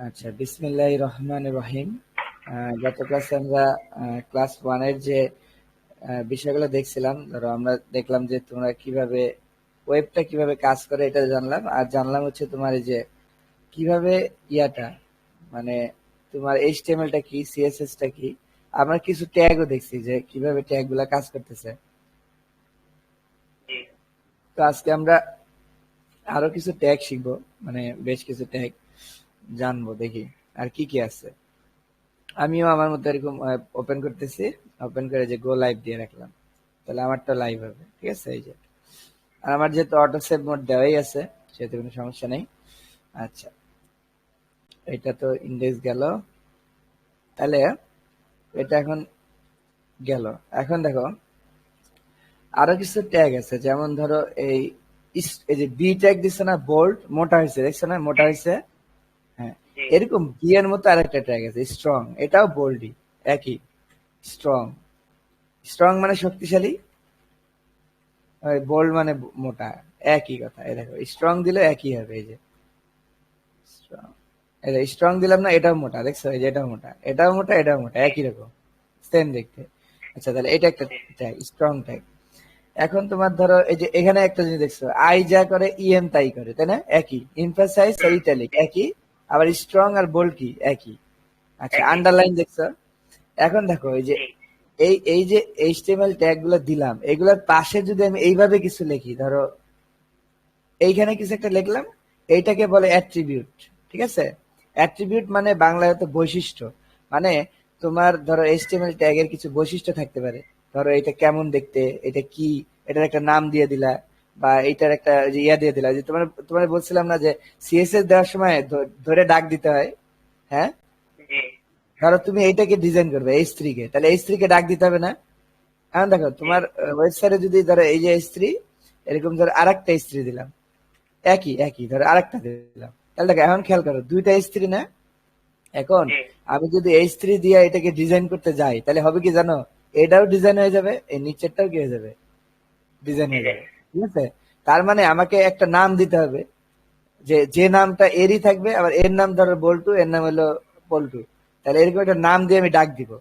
আচ্ছা, বিসমিল্লাহির রহমানির রহিম। গত ক্লাসে আমরা ক্লাস 1 এর যে বিষয়গুলো দেখছিলাম, ধরো আমরা দেখলাম যে তোমরা কিভাবে ওয়েবটা কিভাবে কাজ করে এটা জানলাম, আর জানলাম হচ্ছে তোমার এই যে কিভাবে ইয়াটা মানে তোমার এইচটিএমএল টা কি, সিএসএস টা কি। আমরা কিছু ট্যাগও দেখছি যে কিভাবে ট্যাগ গুলা কাজ করতেছে। জি। তো আজকে আমরা আরো কিছু ট্যাগ শিখবো, মানে বেশ কিছু ট্যাগ জানবো, দেখি আর কি কি আছে। আমিও আমার মতো এরকম ওপেন করতেছি, ওপেন করে যে গো লাইভ দিয়ে রাখলাম, তাহলে আমারটা লাইভ হবে। ঠিক আছে, এই যে আর আমার যেহেতু অটো সেভ মোড দেওয়াই আছে সেহেতু কোনো সমস্যা নেই। আচ্ছা, এটা তো ইন্ডেক্স গেল, তাহলে এটা এখন গেল। এখন দেখো আরো কিছু ট্যাগ আছে, যেমন ধরো এই যে বি ট্যাগ দিচ্ছে না, বোল্ড মোটা হয়েছে, দেখছো না মোটা হয়েছে। হ্যাঁ, জি। এরকম বি এর মতো আরেকটা ট্যাগ আছে স্ট্রং, এটাও বোল্ডই, একই। স্ট্রং, স্ট্রং মানে শক্তিশালী, বোল্ড মানে মোটা, একই কথা। এই দেখো স্ট্রং দিলে একই হবে, এই যে স্ট্রং, এই যে স্ট্রং দিলাম না, এটাও মোটা, দেখছো এই যে এটাও মোটা, এটাও মোটা, এটাও মোটা, জি। একই রকম, সেম দেখতে। আচ্ছা, তাহলে এটা একটা জি। Tag, strong tag. এখন তোমার ধরো এই যে এখানে একটা জিনিস দেখছো, আই যা করে ইএম তাই করে, তাই না? একই, এমফাসাইজ আর ইটালিক একই, আবার স্ট্রং আর বোল্ড কি একই। আচ্ছা, একই। আন্ডারলাইন দেখছো। এখন দেখো এই যে জি। এই যে এইচটিএমএল ট্যাগ গুলো দিলাম, এগুলোর পাশে যদি আমি এইভাবে কিছু লিখি, ধরো এইখানে কিছু একটা লিখলাম, এইটাকে বলে অ্যাট্রিবিউট। ঠিক আছে, অ্যাট্রিবিউট মানে বাংলায় তো বৈশিষ্ট্য, মানে তোমার ধরো এইচটিএমএল ট্যাগের কিছু বৈশিষ্ট্য থাকতে পারে। ধরো এটা কেমন দেখতে, এটা কি, এটার একটা নাম দিয়ে দিলা, বা এইটার একটা যে ইয়া দিয়ে দিলা, যে তোমার তোমার বলছিলাম না যে সিএসএস দেওয়ার সময় ধরে ডাক দিতে হয়। হ্যাঁ, জি। ধরো তুমি এইটাকে ডিজাইন করবে এইচ3 কে, তাহলে এইচ3 কে ডাক দিতে হবে না? এখন দেখো জি। তোমার ওয়েবসাইটে যদি ধরো এই যে এইচ3, এরকম ধরো আরেকটা এইচ3 দিলাম, একই একই ধরো আরেকটা দিলাম, তাহলে দেখো এখন খেয়াল করো দুইটা এইচ3 না। এখন জি। আমি যদি এইচ3 দিয়ে এটাকে ডিজাইন করতে যাই, তাহলে হবে কি জানো, এটাও ডিজাইন হয়ে যাবে, এই নিচেরটাও কি হয়ে যাবে, ডিজাইন হয়ে ডিজাইন। যাবে। ঠিক আছে, তার মানে আমাকে একটা নাম দিতে হবে, যে যে নামটা এরই থাকবে, আবার এর নাম ধরো বল্টু, এর নাম হলো পল্টু, তাহলে এরকম একটা নাম দিয়ে আমি ডাক দিব।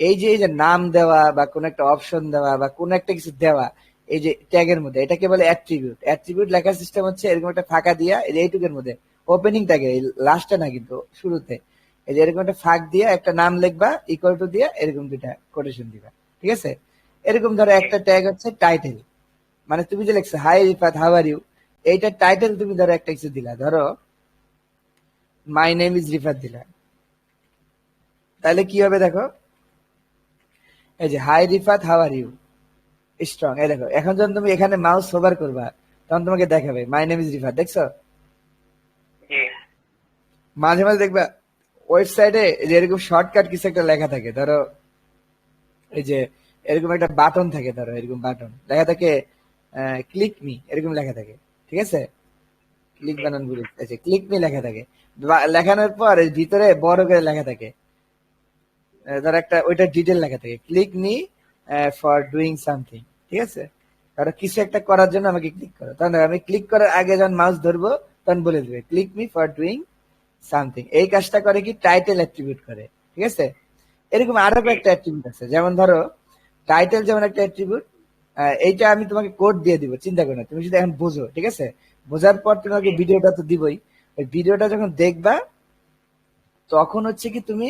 এই যে নাম দেওয়া বা কোন একটা অপশন দেওয়া বা কোন একটা কিছু দেওয়া, এই যে ট্যাগের মধ্যে, এটাকে বলে অ্যাট্রিবিউট। অ্যাট্রিবিউট লেখার সিস্টেম হচ্ছে এরকম একটা ফাঁকা দিয়া, এই যে এইটুকের মধ্যে ওপেনিং ট্যাগে, লাস্টে না কিন্তু শুরুতে, এই যে এরকম একটা ফাঁক দিয়া একটা নাম লিখবা, ইকুয়াল টু দিয়া এরকম দুইটা কোটেশন দিবা। ঠিক আছে, এরকম ধরো জি। একটা ট্যাগ হচ্ছে টাইটেল, মানে তুমি যে লিখছো hi Rifat how are you, এইটার টাইটেল তুমি ধরো একটা কিছু দিলা, ধরো মাই নেম ইজ রিফাত দিলা, তাহলে কি হবে দেখো, এই যে hi Rifat how are you strong, এই দেখো এখন যখন তুমি এখানে মাউস হোভার করবা, তখন তোমাকে দেখাবে মাই নেম ইজ রিফাত, দেখছো? জি। মাঝে মাঝে দেখবা ওয়েবসাইটে যে এরকম শর্টকাট কিছু একটা লেখা থাকে, ধরো এই যে এরকম একটা বাটন থাকে, ধরো এরকম বাটন লেখা থাকে, ক্লিক মি এরকম লেখা থাকে। ঠিক আছে, ক্লিক বানান বলে, আচ্ছা ক্লিক মি লেখা থাকে, লেখানোর পর এর ভিতরে বড় করে লেখা থাকে, ধর একটা ওইটা ডিটেল লেখা থাকে, click me for doing something. ঠিক আছে, ধরো কিছু একটা করার জন্য আমাকে ক্লিক করো, তখন দেখো আমি ক্লিক করার আগে যখন মাউস ধরবো, তখন বলে দেবে click me for doing something. এই কাজটা করে কি, টাইটেল অ্যাট্রিবিউট করে। ঠিক আছে, এরকম আরো জি। একটা অ্যাট্রিবিউট আছে, যেমন ধরো টাইটেল যেমন একটা অ্যাট্রিবিউট, এইটা আমি তোমাকে কোড দিয়ে দিব, চিন্তা করো না, তুমি শুধু এখন বুঝো। ঠিক আছে, বোঝার পর তোমাকে জি। ভিডিওটা তো দিবই, ওই ভিডিওটা যখন দেখবা তখন হচ্ছে কি তুমি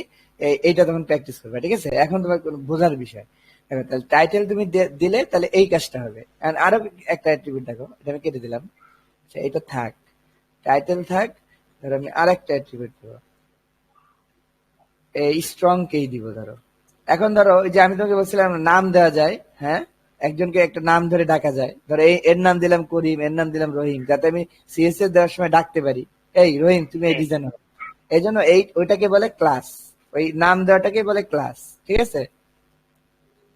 এইটা তখন প্র্যাকটিস করবে। ঠিক আছে, এখন তোমার কোনো বোঝার বিষয়। দেখো তাহলে টাইটেল তুমি দিলে তাহলে এই কাজটা হবে। And আরো একটা অ্যাট্রিবিউট দেখো, এটা আমি কেটে দিলাম, আচ্ছা, এটা থাক, টাইটেল থাক। ধরো আমি আর একটা অ্যাট্রিবিউট দেবো, এই স্ট্রং কেই দিব ধরো। এখন ধরো ওই যে আমি তোমাকে বলছিলাম নাম দেওয়া যায়, হ্যাঁ, একজনকে একটা নাম ধরে ডাকা যায়, ধরো এর নাম দিলাম করিম, এর নাম দিলাম রহিম, যাতে আমি সিএসএস দেওয়ার সময় ডাকতে পারি, এই রহিম তুমি এই জি। ডিজাইন। এই জন্য এই ওইটাকে বলে ক্লাস, ওই নাম দেওয়াটাকে বলে ক্লাস। ঠিক আছে,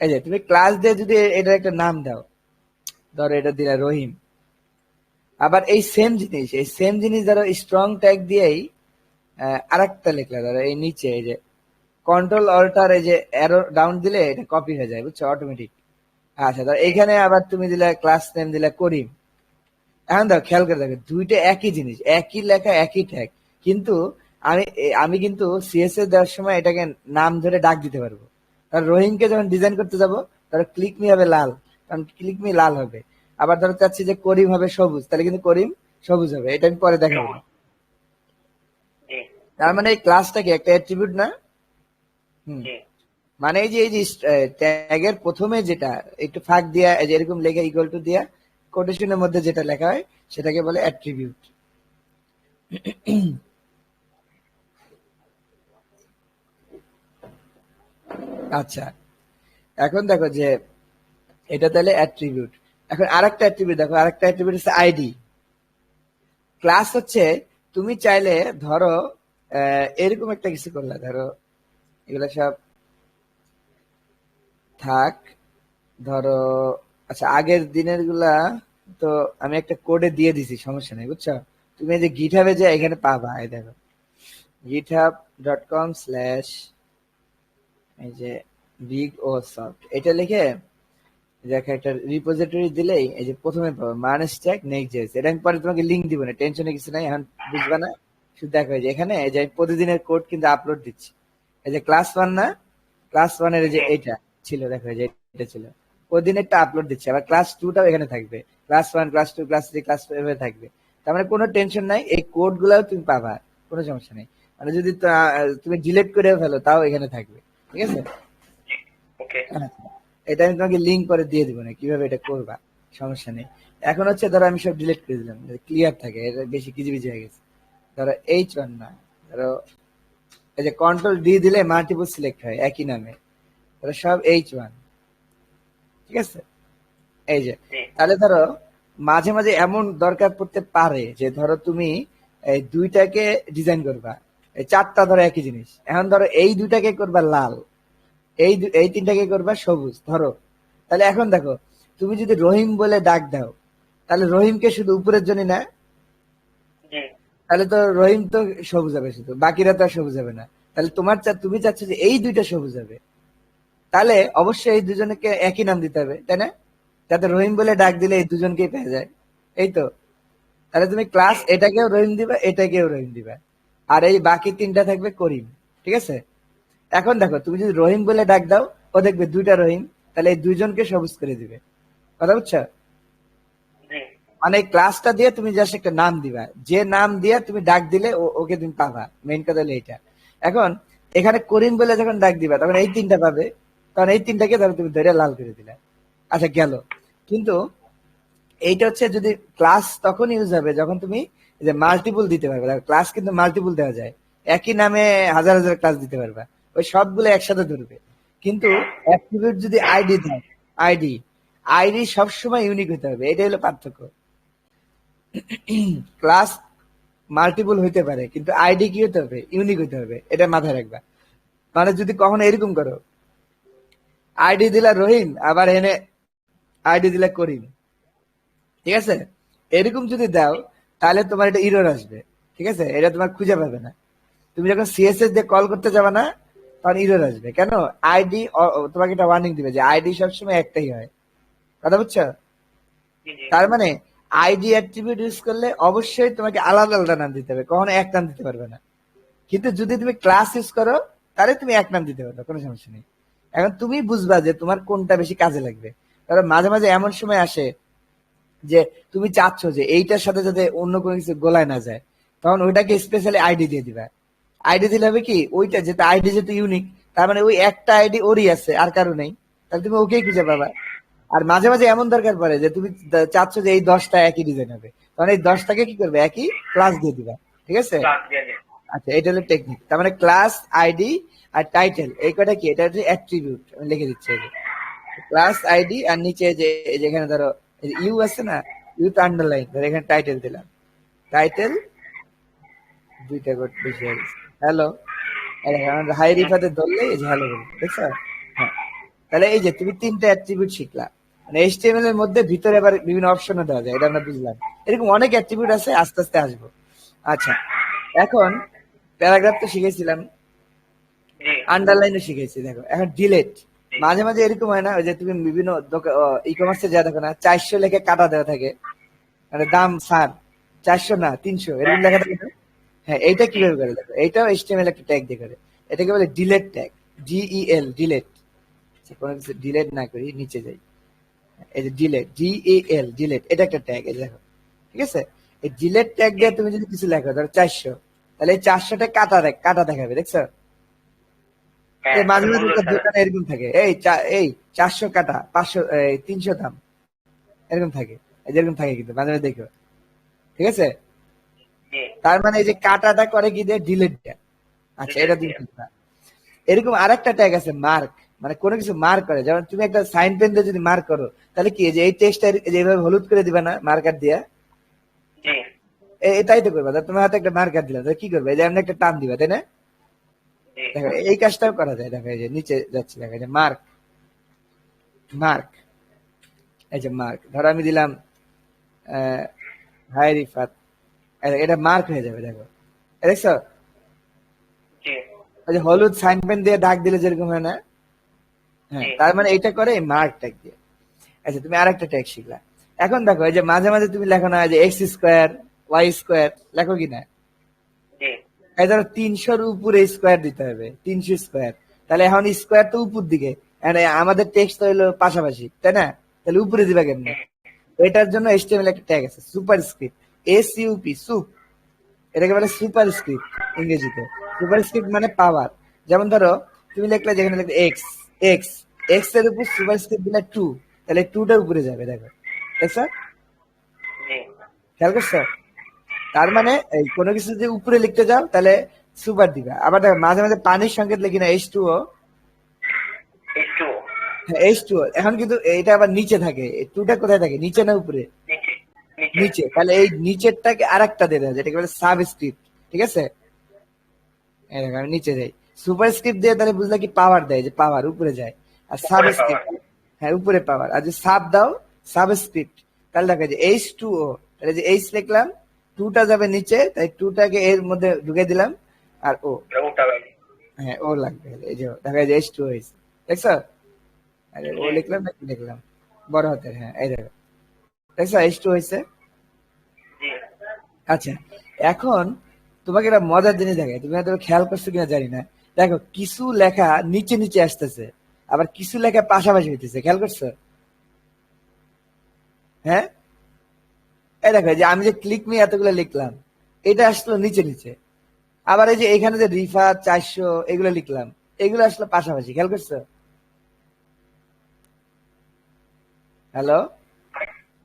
এই যে তুমি ক্লাস দিয়ে যদি এটার একটা নাম দাও, ধরো এটা দিলা রহিম, আবার এই সেম জিনিস ধরো স্ট্রং ট্যাগ দিয়েই আরেকটা লিখলা, ধরো এই নিচে এই যে কন্ট্রোল অল্টার এই যে অ্যারো ডাউন দিলে এটা কপি হয়ে যায়, বুঝছো, অটোমেটিক। আচ্ছা, ধরো জি। এখানে আবার তুমি দিলা ক্লাস নেম দিলা করিম। এখন দেখো খেয়াল করে দেখো দুইটা একই জিনিস, একই লেখা একই ট্যাগ, কিন্তু আমি কিন্তু সিএসএস দেওয়ার সময় এটাকে নাম ধরে ডাক দিতে পারবো। কারণ রহিমকে যখন ডিজাইন করতে যাব, ধরো ক্লিক মি হবে লাল, কারণ ক্লিক মি লাল হবে। আবার ধরো চাচ্ছি যে করিম হবে সবুজ, তাহলে কিন্তু করিম সবুজ হবে। এটা আমি পরে দেখাবো। সবুজ। জি তার মানে এই ক্লাসটা কি একটা অ্যাট্রিবিউট না? হুম। জি মানে এই যে ট্যাগের প্রথমে যেটা একটু ফাঁক দিয়া এই যে এরকম লেখা ইকুয়াল টু দিয়া কোটেশনের মধ্যে যেটা লেখা হয় সেটাকে বলে অ্যাট্রিবিউট। আচ্ছা, এখন দেখো যে এটা তাহলে অ্যাট্রিবিউট। এখন আরেকটা অ্যাট্রিবিউট দেখো, আরেকটা অ্যাট্রিবিউট হচ্ছে আইডি। ক্লাস হচ্ছে তুমি চাইলে ধরো এরকম একটা কিছু করলা, ধরো এগুলা সব থাক, ধরো আচ্ছা আগের দিনের গুলা তো আমি একটা কোডে দিয়ে দিছি, সমস্যা নেই বুঝছো। তুমি এই যে গিটহাবে যে এখানে পাবা, এই দেখো github.com/ এই যে বিগ ও সফট, এটা লিখে দেখো একটা রিপোজিটরি দিলেই এই যে প্রথমে পাবো মান স্ট্যাক নেক্সট জেস। এটা আমি পরে তোমাকে লিংক দিব না, টেনশনে কিছু নাই, এখন বুঝবা না। শুধু দেখো এই যে এখানে এই যে আমি প্রতিদিনের কোড কিন্তু আপলোড দিচ্ছি। এই যে ক্লাস 1 না, ক্লাস 1 এর এই যে জি এটা ছিল, দেখো এই যে এটা ছিল, প্রতিদিনেরটা আপলোড দিচ্ছে। আবার ক্লাস 2টাও এখানে থাকবে, ক্লাস 1 ক্লাস 2 ক্লাস 3 ক্লাস 4 এভাবে থাকবে। তার মানে কোনো টেনশন নাই, এই কোড গুলাও তুমি পাবা, কোনো সমস্যা নেই। মানে যদি তুমি ডিলিট করে ফেলো তাও এখানে থাকবে, ঠিক আছে। ওকে আচ্ছা, এটা আমি তোমাকে লিঙ্ক করে দিয়ে দিব না কিভাবে এটা করবা, সমস্যা নেই। এখন হচ্ছে ধরো আমি সব ডিলিট করে দিলাম, ক্লিয়ার থাকে, এটা বেশি কিজিবিজি হয়ে গেছে। ধরো H1 না, ধরো এই যে কন্ট্রোল ডি দিলে মাল্টিপল সিলেক্ট হয় একই নামে, ধরো সব H1, ঠিক আছে। এই যে জি তাহলে ধরো মাঝে মাঝে এমন দরকার পড়তে পারে যে ধরো তুমি এই দুইটাকে ডিজাইন করবা, এই চারটা ধরো একই জিনিস, এখন ধরো এই দুইটাকে করবা লাল, এই তিনটাকে করবা সবুজ ধরো। তাহলে এখন দেখো তুমি যদি রহিম বলে ডাক দাও, তাহলে রহিমকে শুধু উপরের জন্য না, জি তাহলে তো রহিম তো সবুজ হবে শুধু, বাকিরা তো আর সবুজ হবে না। তাহলে তুমি চাচ্ছ যে এই দুইটা সবুজ হবে, তাহলে অবশ্যই এই দুজনকে একই নাম দিতে হবে, তাই না? যাতে রহিম বলে ডাক দিলে এই দুজনকেই পেয়ে যায়, এই তো। তাহলে তুমি ক্লাস জি এটাকেও রহিম দিবা, এটাকেও রহিম দিবা, আর এই বাকি তিনটা থাকবে করিম, ঠিক আছে। এখন দেখো তুমি যদি রহিম বলে ডাক দাও, ও দেখবে দুইটা রহিম, তাহলে এই দুইজনকে সবুজ করে দিবে, কথা বুঝছো। জি মানে এই ক্লাসটা দিয়ে তুমি জাস্ট একটা নাম দিবা, যে নাম দিয়ে তুমি ডাক দিলে ওকে তুমি পাবা, মেইন কথা হলো এইটা। এখন এখানে করিম বলে যখন ডাক দিবা তখন এই তিনটা পাবে, তখন এই তিনটাকে ধরো তুমি ধরে লাল করে দিলে, আচ্ছা গেল। কিন্তু এইটা হচ্ছে যদি ক্লাস তখন ইউজ হবে যখন তুমি এই যে মাল্টিপল দিতে পারবে। ক্লাস কিন্তু মাল্টিপল দেওয়া যায়, একই নামে হাজার হাজার ক্লাস দিতে পারবা, ওই সবগুলো একসাথে ধরবে। কিন্তু অ্যাট্রিবিউট যদি আইডি দাও, আইডি আইডি সবসময় ইউনিক হতে হবে, এটাই হলো পার্থক্য। ক্লাস মাল্টিপল হইতে পারে কিন্তু আইডি কি হতে হবে, ইউনিক হতে হবে, এটা মাথায় রাখবা। মানে যদি কখনো এরকম করো, আইডি দিলা রহিম আবার এনে আইডি দিলা করিম, ঠিক আছে, এরকম যদি দাও তাহলে তোমার এটা ইরর আসবে, ঠিক আছে, এটা তোমার খুঁজে পাবে না। তুমি যখন সিএসএস দিয়ে কল করতে যাবে না, তখন ইরর আসবে কেন, আইডি তোমাকে একটা ওয়ার্নিং দিবে যে আইডি সবসময় একটাই হয়, কথা বুঝছো। জি জি তার মানে আইডি অ্যাট্রিবিউট ইউজ করলে অবশ্যই তোমাকে আলাদা আলাদা নাম দিতে হবে, কখনো এক নাম দিতে পারবে না। কিন্তু যদি তুমি ক্লাস ইউজ করো তাহলে তুমি এক নাম দিতে পারবে, কোনো সমস্যা নেই। এখন তুমি বুঝবা যে তোমার কোনটা বেশি কাজে লাগবে। কারণ মাঝে মাঝে এমন সময় আসে যে তুমি চাচ্ছ যে এইটার সাথে যাতে অন্য কোনো কিছু গোলায় না যায়, তখন ওইটাকে স্পেশালি আইডি দিয়ে দিবা। আইডি দিলে হবে কি, ওইটা যেটা আইডি যেহেতু ইউনিক, তার মানে ওই একটা আইডি ওরই আছে আর কারো নেই, তাহলে তুমি ওকেই খুঁজে পাবা। আর মাঝে মাঝে এমন দরকার পড়ে যে তুমি চাচ্ছ যে এই 10টা একই ডিজাইন হবে, তখন এই 10টাকে কি করবে, একই ক্লাস দিয়ে দিবা, ঠিক আছে। ক্লাস দিয়ে দিন আচ্ছা, এটা হলো টেকনিক। তার মানে ক্লাস, আইডি আর টাইটেল, এই কটা কি, এটা হচ্ছে অ্যাট্রিবিউট, আমি লিখে দিচ্ছি। ক্লাস আইডি আর নিচে যে যেখানে ধরো ইউ আছে না, ইউ তো আন্ডারলাইন, ধরো এখানে টাইটেল দিলাম, টাইটেল দুইটা কোড বেশি হয়ে গেছে, হ্যালো। হাই রিফাতে ধরলে এই যে হ্যালো বলবে, দেখছো। হ্যাঁ, তাহলে এই যে তুমি তিনটা অ্যাট্রিবিউট শিখলা। মানে এইচটিএমএল এর মধ্যে ভিতরে আবার বিভিন্ন অপশনও দেওয়া যায়, এটা আমরা বুঝলাম। এরকম অনেক অ্যাট্রিবিউট আছে, আস্তে আস্তে আসবো। আচ্ছা, এখন প্যারাগ্রাফ তো শিখেছিলাম, জি আন্ডারলাইনও শিখেছি। দেখো এখন ডিলেট, জি মাঝে মাঝে এরকম হয় না, ওই যে তুমি বিভিন্ন ই কমার্সে যা দেখো না, 400 লেখে কাটা দেওয়া থাকে, মানে দাম স্যার 400 না 300 এরকম লেখা থাকে না? হ্যাঁ, এইটা কিভাবে করে দেখো, এইটাও HTML একটা ট্যাগ দিয়ে করে। এটাকে বলে ডিলেট ট্যাগ, DEL, ডিলেট। কোনো কিছু ডিলেট না করি, নিচে যাই, এই যে ডিলেট, DEL, ডিলেট, এটা একটা ট্যাগ, এই যে দেখো, ঠিক আছে। এই ডিলেট ট্যাগ জি দিয়ে তুমি যদি কিছু লেখো, ধরো 400, তাহলে এই 400টা কাটা দেখাবে, দেখছো? হ্যাঁ এই মাঝে মানে মাঝে মূল্য একটা ছাড়া। দোকানে এরকম থাকে, এই 400 কাটা, 500, 300 দাম, এরকম থাকে, এই যেরকম থাকে, কিন্তু মাঝে মাঝে দেখো, ঠিক আছে। জি তার মানে এই যে কাটাটা করে কি দিয়ে, ডিলেট দেয়। আচ্ছা, ডিটেলস এটা তুমি দিয়ে। বুঝবা। এরকম আরেকটা ট্যাগ আছে, মার্ক, মানে কোনো কিছু মার্ক করে, যেমন তুমি একটা সাইন পেন দিয়ে যদি মার্ক করো, তাহলে কি, এই যে এই টেক্সটটা এইভাবে হলুদ করে দিবা না মার্কার দিয়া, জি এটাই তো করবা। ধর তোমার হাতে একটা মার্কার দিলাম, তাহলে কি করবে, এই যে এমনি একটা টান দিবা, তাই না? জি দেখো, এই কাজটাও করা যায়, দেখো, এই যে নিচে যাচ্ছে, দেখো, এই যে মার্ক, মার্ক, এই যে মার্ক, ধরো আমি দিলাম হাই রিফাত, এটা মার্ক হয়ে যাবে, দেখো, দেখছো? জি এই যে হলুদ সাইন পেন দিয়ে দাগ দিলে যেরকম হয় না, হ্যাঁ, জি তার মানে এটা করে মার্ক ট্যাগ দিয়ে। আচ্ছা, তুমি আরেকটা ট্যাগ শিখলা। এখন দেখো, এই যে মাঝে মাঝে তুমি লেখো না, যে এক্স স্কোয়ার, ওয়াই স্কোয়ার, লেখো কি না? জি এই ধরো 300-র উপরে স্কোয়ার দিতে হবে, 300 স্কোয়ার, তাহলে এখন স্কোয়ার তো উপর দিকে, আর আমাদের টেক্সট তো হলো পাশাপাশি, তাই না? তাহলে উপরে দিবা কেমনে? এটার জন্য HTML একটা ট্যাগ আছে, সুপার স্ক্রিপ্ট, SUP, সুপ, এটাকে বলে সুপার স্ক্রিপ্ট ইংরেজিতে। সুপার স্ক্রিপ্ট মানে পাওয়ার। যেমন ধরো, তুমি লিখলে, যেখানে লিখলে এক্স, এক্স, এক্স এর উপর সুপার স্ক্রিপ্ট দিলে 2, তাহলে 2টা উপরে যাবে, দেখো, দেখছো? জি খেয়াল করছো? তার মানে এই কোনো কিছু যদি উপরে লিখতে যাও, তাহলে সুপার দিবা। আবার দেখো, মাঝে মাঝে পানির সংকেত লিখি না, H2O, একটু হ্যাঁ, H2O, এখন কিন্তু এটা আবার নিচে থাকে, টুটা কোথায় থাকে, নিচে না উপরে? নিচে নিচে। নিচে, তাহলে এই নিচেরটাকে আরেকটা দিয়ে দেওয়া যায়, যেটাকে বলে সাবস্ক্রিপ্ট, ঠিক আছে। এই দেখো, আমি নিচে যাই, সুপারস্ক্রিপ্ট দিয়ে তাহলে বুঝলে কি, পাওয়ার দেয়, যে পাওয়ার উপরে যায়। আর উপরে পাওয়ার। সাবস্ক্রিপ্ট, হ্যাঁ, উপরে পাওয়ার। আর যদি সাব দাও, সাবস্ক্রিপ্ট, তাহলে দেখা যায় H2O, তাহলে যে এইচ লিখলাম, টুটা যাবে নিচে, তাই টুটাকে এর মধ্যে ঢুকে দিলাম, আর ও, ওটা বাইরে। হ্যাঁ, ও লাগবে, এই যে দেখা যায় H2O হয়েছে, দেখছো? আরে, ও জি লিখলাম না কি লিখলাম, বড় হাতের, হ্যাঁ, এই দেখো, দেখছো H2O হয়েছে। জি আচ্ছা, এখন তোমাকে একটা মজার জিনিস দেখায়, তুমি হয়তো খেয়াল করছো কিনা জানি না। দেখো, কিছু লেখা নিচে নিচে আসতেছে, আবার কিছু লেখা পাশাপাশি হইতেছে, খেয়াল করছো? হ্যাঁ, এই দেখো, এই যে আমি যে ক্লিক মি এতগুলো লিখলাম, এটা আসলো নিচে নিচে। আবার এই যে এখানে যে রিফা 400 এগুলো লিখলাম, এগুলো আসলো পাশাপাশি, খেয়াল করছো? হ্যালো?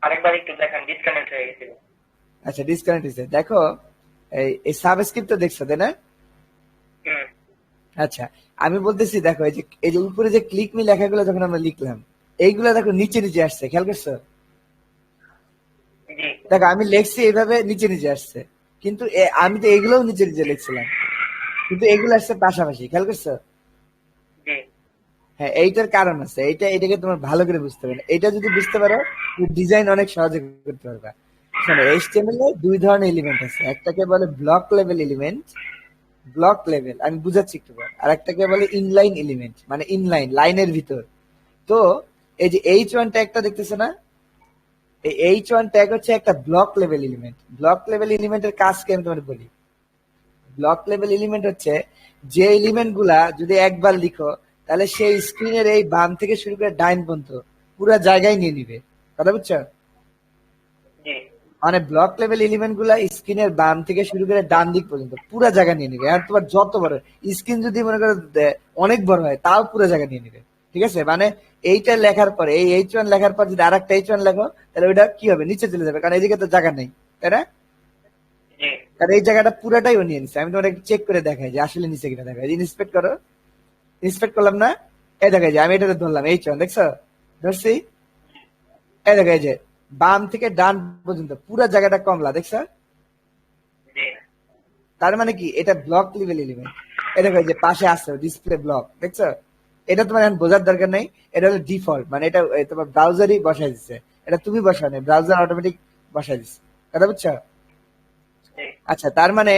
আরেকবার একটু দেখান, ডিসকানেক্ট হয়ে গেছিল। আচ্ছা, ডিসকানেক্ট হয়েছে, দেখো, এই সাবস্ক্রিপ্ট তো দেখছো, তাই না? হুম আচ্ছা, আমি বলতেছি, দেখো, এই যে উপরে যে ক্লিক মি লেখাগুলো যখন আমরা লিখলাম, এইগুলা দেখো নিচে নিচে আসছে, খেয়াল করছো? জি দেখো, আমি লিখছি এইভাবে, নিচে নিচে আসছে, কিন্তু আমি তো এগুলোও নিচে নিচে লিখছিলাম, কিন্তু এগুলো আসছে পাশাপাশি, খেয়াল করছো? জি হ্যাঁ, এইটার কারণ আছে, এটাকে তোমার ভালো করে বুঝতে হবে, এটা যদি বুঝতে পারো, তুমি ডিজাইন অনেক সহজে করতে পারবা। শোনো, HTML এ দুই ধরনের এলিমেন্ট আছে, একটাকে বলে block level element, block level, আমি বুঝাচ্ছি একটু পর। আর একটাকে বলে ইনলাইন এলিমেন্ট, মানে ইনলাইন, লাইনের ভিতর। তো এই যে H1 ট্যাগটা দেখতেছে না, এই H1 ট্যাগ হচ্ছে একটা block level element. Block level এলিমেন্টের কাজ কি আমি তোমার বলি। ব্লক লেভেল এলিমেন্ট হচ্ছে, যে এলিমেন্ট গুলা যদি একবার লিখো, তাহলে সেই স্ক্রিনের এই বাম থেকে শুরু করে ডাইন পর্যন্ত পুরো জায়গায় নিয়ে নিবে, কথা বুঝছো? জি মানে ব্লক লেভেল এলিমেন্ট গুলা স্ক্রিনের বাম থেকে শুরু করে ডান দিক পর্যন্ত পুরো জায়গা নিয়ে নিবে। আর তোমার যত বড় স্ক্রিন যদি মনে করো অনেক বড় হয়, তাও পুরো জায়গা নিয়ে নিবে, ঠিক আছে। মানে এইটা লেখার পরে, এই H1 লেখার পর যদি আরেকটা H1 লেখো, তাহলে ওইটা কি হবে, নিচে চলে যাবে, কারণ এইদিকে তো জায়গা নেই, তাই না? জি কারণ এই জায়গাটা পুরাটাই ও নিয়ে নিচ্ছে। আমি তোমার একটু চেক করে দেখাই যে আসলে নিচে কিনা, দেখাই, ইন্সপেক্ট করো, ইন্সপেক্ট করলাম না, এই দেখাই যে আমি এটা ধরলাম H1, দেখছো? ধরছি, এই দেখাই যে বাম থেকে ডান পর্যন্ত পুরো জায়গাটা কমলা, দেখছো? জি তার মানে কি, এটা ব্লক লেভেল এলিমেন্ট। এটা দেখো, এই যে পাশে আছে ডিসপ্লে ব্লক, দেখছো? এটা তোমার এখন বোঝার দরকার নেই, এটা হলো ডিফল্ট, মানে এটা তোমার ব্রাউজারই বসাই দিচ্ছে, এটা তুমি বসাও নি, ব্রাউজার অটোমেটিক বসাই দিচ্ছে, কথা বুঝছো? জি আচ্ছা, তার মানে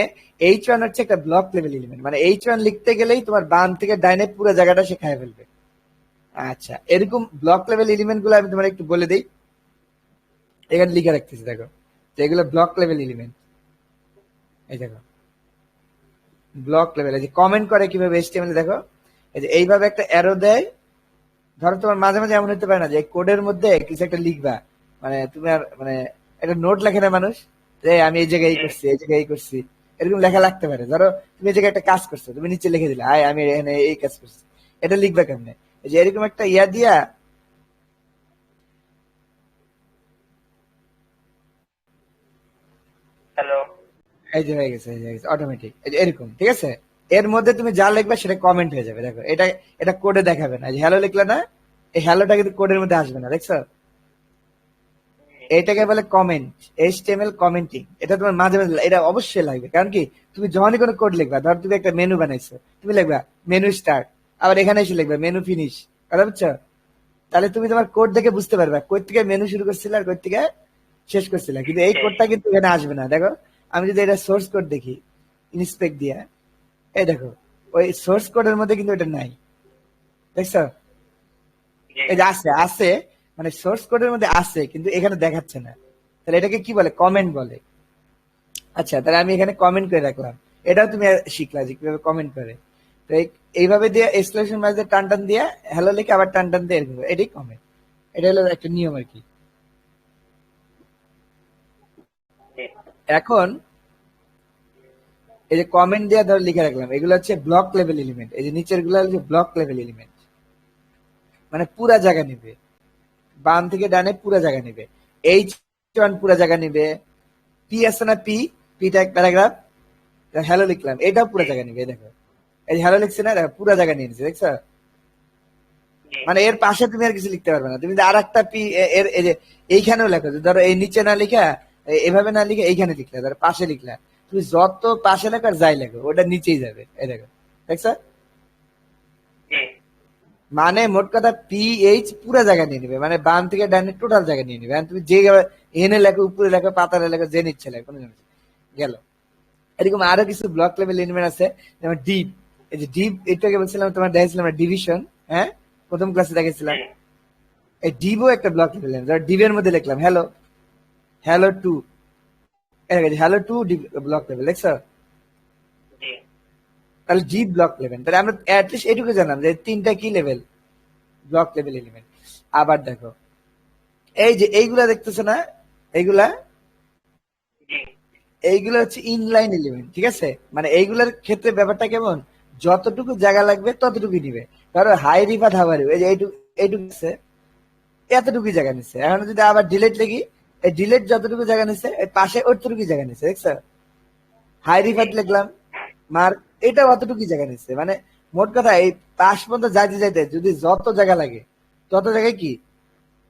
H1 হচ্ছে একটা ব্লক লেভেল এলিমেন্ট, মানে H1 লিখতে গেলেই তোমার বাম থেকে ডাইনে পুরো জায়গাটা সে খায় ফেলবে। আচ্ছা, এরকম ব্লক লেভেল এলিমেন্ট গুলো আমি তোমার একটু বলে দিই, এখানে লিখে রাখতেছি, দেখো, তো এগুলো ব্লক লেভেল এলিমেন্ট, এই দেখো, ব্লক লেভেল। এই যে কমেন্ট করে কিভাবে এইচটিএমএল দেখো, এই যে এইভাবে একটা অ্যারো দেয়। ধরো তোমার মাঝে মাঝে এমন হতে পারে না যে কোডের মধ্যে কিছু একটা লিখবা, মানে তুমি আর মানে একটা নোট লেখে না মানুষ, যে আমি এই জায়গায় এই জি করছি, এই জায়গায় এই করছি, এরকম লেখা লাগতে পারে। ধরো তুমি এই জায়গায় একটা কাজ করছো, তুমি নিচে লিখে দিলে আয় আমি এখানে এই কাজ করছি, এটা লিখবা কেমনে? এই যে এরকম একটা ইয়া দিয়া, হ্যালো এই যে হয়ে গেছে, এই যে হয়ে গেছে অটোমেটিক, এই যে এরকম, ঠিক আছে? এর মধ্যে তুমি যা লিখবে সেটা কমেন্ট হয়ে যাবে। দেখো এটা, এটা কোডে দেখাবে না। এই যে হ্যালো লিখলে না, এই হ্যালোটা কিন্তু কোডের মধ্যে আসবে না, দেখছো? এটাকে বলে কমেন্ট, এইচটিএমএল কমেন্টিং। এটা তোমার মাঝে মাঝে এটা অবশ্যই লাগবে, কারণ কি তুমি যখনই কোনো কোড লিখবা, ধর তুমি একটা মেনু বানাইছো, তুমি লিখবা মেনু স্টার্ট, আবার এখানে এসে লিখবা মেনু ফিনিশ, কথা বুঝছো? তাহলে তুমি তোমার কোড দেখে বুঝতে পারবা কই থেকে মেনু শুরু করছিলে আর কই থেকে শেষ করছিলে। কিন্তু এই জি কোডটা কিন্তু এখানে আসবে না। দেখো আমি যদি এটা সোর্স কোড দেখি ইনস্পেক্ট দিয়া, এই দেখো ওই সোর্স কোডের মধ্যে কিন্তু এটা নাই, দেখছো? জি এই যে আছে আছে, মানে সোর্স কোডের মধ্যে আছে কিন্তু এখানে দেখাচ্ছে না। তাহলে এটাকে কি বলে? কমেন্ট বলে। আচ্ছা, তাহলে আমি এখানে কমেন্ট করে রাখলাম। এটাও তুমি শিখলা যে কিভাবে কমেন্ট করে। তো এইভাবে দিয়ে এক্সক্লেমেশন মার্ক দিয়ে টান টান দিয়ে হ্যালো লিখে আবার টান টান দিয়ে এরকম, এটাই কমেন্ট। এটা হলো একটা নিয়ম আর কি। জি এখন এই যে কমেন্ট দিয়ে ধর লিখে রাখলাম, এগুলো হচ্ছে ব্লক লেভেল এলিমেন্ট। এই যে নিচের গুলো হচ্ছে ব্লক লেভেল এলিমেন্ট, মানে পুরা জায়গা নিবে, বাম থেকে ডানে পুরা জায়গা নিবে। এইচ ওয়ান পুরা জায়গা নিবে, পি আছে না, পি, পিটা এক প্যারাগ্রাফ, হ্যালো লিখলাম, এটাও পুরা জায়গা নিবে। এই দেখো এই যে হ্যালো লিখছি না, দেখো পুরা জায়গা নিয়ে নিচ্ছে, দেখছো? জি মানে এর পাশে তুমি আর কিছু লিখতে পারবে না। তুমি আর একটা পি এর এই যে এইখানেও লেখো, যে ধরো এই নিচে না লিখা এভাবে না লিখে এইখানে লিখলে, ধরো পাশে লিখলা, তুমি যত পাশে লেখো আর যাই লেখো ওটা নিচেই যাবে। এই দেখো, দেখছো? জি মানে মোট কথা পিএইচ পুরো জায়গা নিয়ে নিবে, মানে বাম থেকে ডানে টোটাল জায়গা নিয়ে নিবে। তুমি যে এনে লেখো, উপরে লেখো, পাতারে লেখো, যে নিচ্ছে লেখো, কোনো সমস্যা নেই। গেল। এরকম আরো কিছু ব্লক লেভেল এলিমেন্ট আছে, যেমন ডিপ। এই যে ডিপ, এটাকে বলছিলাম তোমার দেখাইছিলাম ডিভিশন, হ্যাঁ, প্রথম ক্লাসে দেখেছিলাম। জি এই ডিবও একটা ব্লক লেভেল এলিমেন্ট। ডিবের মধ্যে লিখলাম hello, hello two, hello two block level, দেখছো? জি তাহলে ডিপ ব্লক লেভেল। তাহলে আমরা অ্যাটলিস্ট এটুকু জানলাম যে তিনটা কি লেভেল, ব্লক লেভেল এলিমেন্ট। আবার দেখো এই যে এইগুলা দেখতেছো না, এইগুলা, জি এইগুলো হচ্ছে ইনলাইন এলিমেন্ট, ঠিক আছে? মানে এইগুলোর ক্ষেত্রে ব্যাপারটা কেমন, যতটুকু জায়গা লাগবে ততটুকু নিবে। ধরো হাই রিভার হাওয়ারি, এই যে এইটুকু এইটুকু নিচ্ছে, এতটুকুই জায়গা নিচ্ছে। এখন যদি আবার ডিলেট লিখি, এই ডিলেট যতটুকু জায়গা নিচ্ছে এই পাশে ওতটুকু জায়গা নিচ্ছে, দেখছো? হাই জি রিভার লিখলাম, মার্ক, এটা অতটুকু জায়গা নিচ্ছে। মানে মোট কথা এই পাশ পর্যন্ত যাইতে যাইতে যদি যত জায়গা লাগে তত জায়গায় কি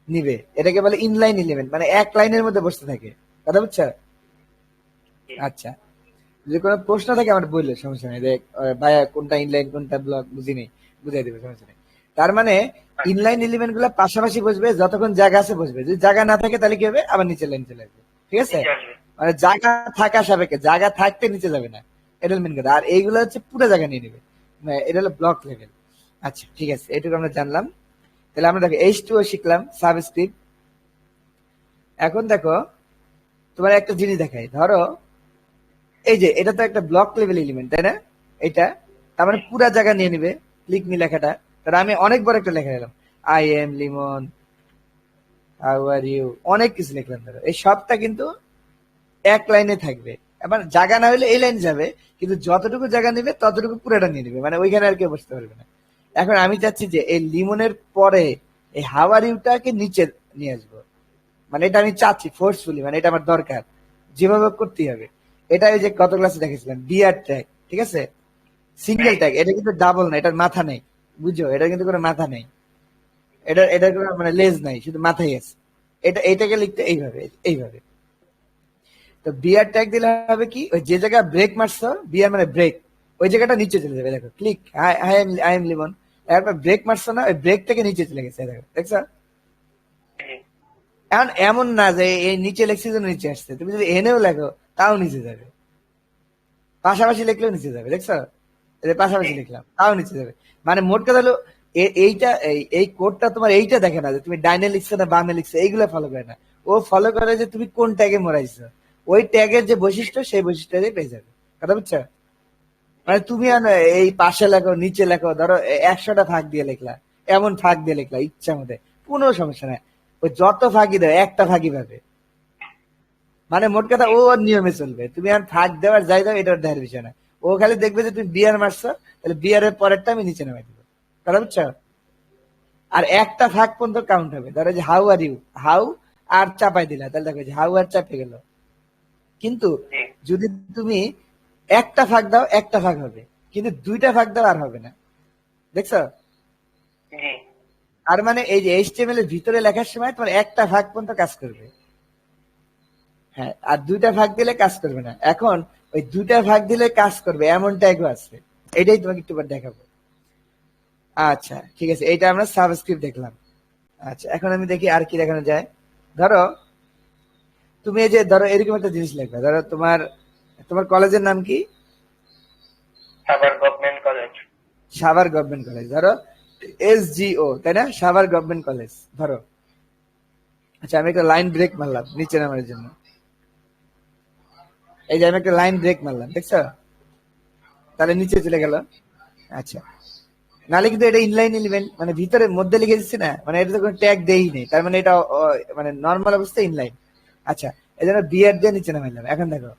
নিবে। এটাকে বলে ইনলাইন এলিমেন্ট, মানে এক লাইনের মধ্যে বসতে থাকে, কথা বুঝছো? জি আচ্ছা, যদি কোনো প্রশ্ন থাকে আমার বললে সমস্যা নেই, যে ভাইয়া কোনটা ইনলাইন কোনটা ব্লক বুঝি নেই, বুঝাই দেবে, সমস্যা নেই। তার মানে ইনলাইন এলিমেন্ট গুলো পাশাপাশি বসবে, যতক্ষণ জায়গা আছে বসবে। যদি জায়গা না থাকে তাহলে কি হবে, আবার নিচে লাইন চলে আসবে, ঠিক আছে? নিচে আসবে মানে জায়গা থাকা সাপেক্ষে, জায়গা থাকতে নিচে যাবে না, এটা হলো মেন কথা। আর এইগুলো হচ্ছে পুরো জায়গা নিয়ে নেবে, মানে এটা হলো ব্লক লেভেল। আচ্ছা ঠিক আছে, এটুকু আমরা জানলাম। তাহলে আমরা দেখো H2O শিখলাম, সাবস্ক্রিপ্ট। এখন দেখো তোমার একটা জিনিস দেখাই, ধরো এই যে এটা তো একটা ব্লক লেভেল এলিমেন্ট, তাই না? এটা তার মানে পুরা জায়গা নিয়ে নিবে, ক্লিক মি লেখাটা। তাহলে আমি অনেক বড় একটা লেখা দিলাম, I am Limon, how are you, অনেক কিছু লিখলাম। ধরো এই সবটা কিন্তু এক লাইনে থাকবে। এবার জায়গা না হলে এই লাইন যাবে, কিন্তু যতটুকু জায়গা নিবে ততটুকু পুরোটা নিয়ে নিবে, মানে ওইখানে আর কেউ বসতে পারবে না। এখন আমি চাচ্ছি যে এই লিমনের পরে এই হাউ আর ইউটাকে নিচে নিয়ে আসবো, মানে এটা আমি চাচ্ছি ফোর্সফুলি, মানে এটা আমার দরকার, যেভাবে হোক করতেই হবে। এটা ওই যে গত ক্লাসে দেখেছিলাম বিআর ট্যাগ, ঠিক আছে? সিঙ্গেল ট্যাগ, এটা কিন্তু ডাবল না, এটার মাথা নেই, বুঝছো? এটা কিন্তু কোনো মাথা নেই, এটার কোনো মানে লেজ নাই, শুধু মাথাই আছে। এটাকে লিখতে এইভাবে, এইভাবে। তো বিআর ট্যাগ দিলে হবে কি, ওই যে জায়গায় ব্রেক মারছো, বিআর মানে ব্রেক, ওই জায়গাটা নিচে চলে যাবে। দেখো ক্লিক, আই এম লিমন, এরপর ব্রেক মারছো না, ওই ব্রেক থেকে নিচে চলে গেছে, দেখো, দেখছো? জি এখন এমন না যে এই নিচে লেখছি জন্য নিচে আসছে, তুমি যদি এনেও লেখো তাও নিচে যাবে, পাশাপাশি লিখলেও নিচে যাবে, দেখছো? এই যে জি পাশাপাশি লিখলাম তাও নিচে যাবে। মানে মোট কথা হলো এইটা এই কোডটা তোমার এইটা দেখে না যে তুমি ডাইনে লিখছো না বামে লিখছো, এইগুলো ফলো করে না। ও ফলো করে যে তুমি কোন ট্যাগে মরাইছো, ওই ট্যাগের যে বৈশিষ্ট্য সেই বৈশিষ্ট্যটাই পেয়ে যাবে, কথা বুঝছো? মানে তুমি এই পাশে লেখো নিচে লেখো, ধরো 100টা ফাঁক দিয়ে লিখলা, এমন ফাঁক দিয়ে লিখলা ইচ্ছা মতে, কোনো সমস্যা নাই। ওই যত ফাঁকি দেয় একটা ফাঁকি পাবে। মানে মোট কথা জি ও ওর নিয়মে চলবে, তুমি আর ফাঁক দেওয়ার যাই দাও এটা ওর দেখার বিষয় না। ও খালি দেখবে যে তুমি বিয়ার মারছো, তাহলে বিয়ারের পরেরটা আমি নিচে নামাই দিব, কথা বুঝছো? আর একটা ফাঁক পর্যন্ত কাউন্ট হবে। ধরো যে how are you, how are চাপাই দিলা, তাহলে দেখো যে হাউ আর চাপে গেল। কিন্তু জি যদি তুমি একটা ফাঁক দাও একটা ফাঁক হবে, কিন্তু দুইটা ফাঁক দাও আর হবে না, দেখছো? জি আর মানে এই যে এইচটিএমএল এর ভিতরে লেখার সময় তোমার একটা ভাগ পর্যন্ত কাজ করবে, হ্যাঁ, আর দুইটা ভাগ দিলে কাজ করবে না। এখন ওই দুইটা ভাগ দিলে কাজ করবে এমন ট্যাগও আছে, এটাই তোমাকে একটু পর দেখাবো। আচ্ছা ঠিক আছে, এটা আমরা সাবস্ক্রিপ্ট দেখলাম। আচ্ছা এখন আমি দেখি আর কি দেখানো যায়। ধরো তুমি এই যে ধরো এরকম একটা জিনিস লিখবে, ধরো তোমার তোমার কলেজের নাম কি? Savar government college. Savar government college, ধরো SGO, তাই না? সাভার গভর্নমেন্ট কলেজ ধরো। আচ্ছা আমি একটা লাইন ব্রেক মারলাম নিচে নামার জন্য, এই যে আমি একটা লাইন ব্রেক মারলাম, দেখছো? তাহলে নিচে চলে গেল। আচ্ছা, নাহলে কিন্তু এটা ইনলাইন এলিমেন্ট, মানে ভিতরে মধ্যে লিখে দিচ্ছে না, মানে এটা তো কোনো ট্যাগ দেই নেই, তার মানে এটা মানে নর্মাল অবস্থায় ইনলাইন। আচ্ছা এই জন্য বিআর দিয়ে নিচে নামাইলাম। এখন দেখো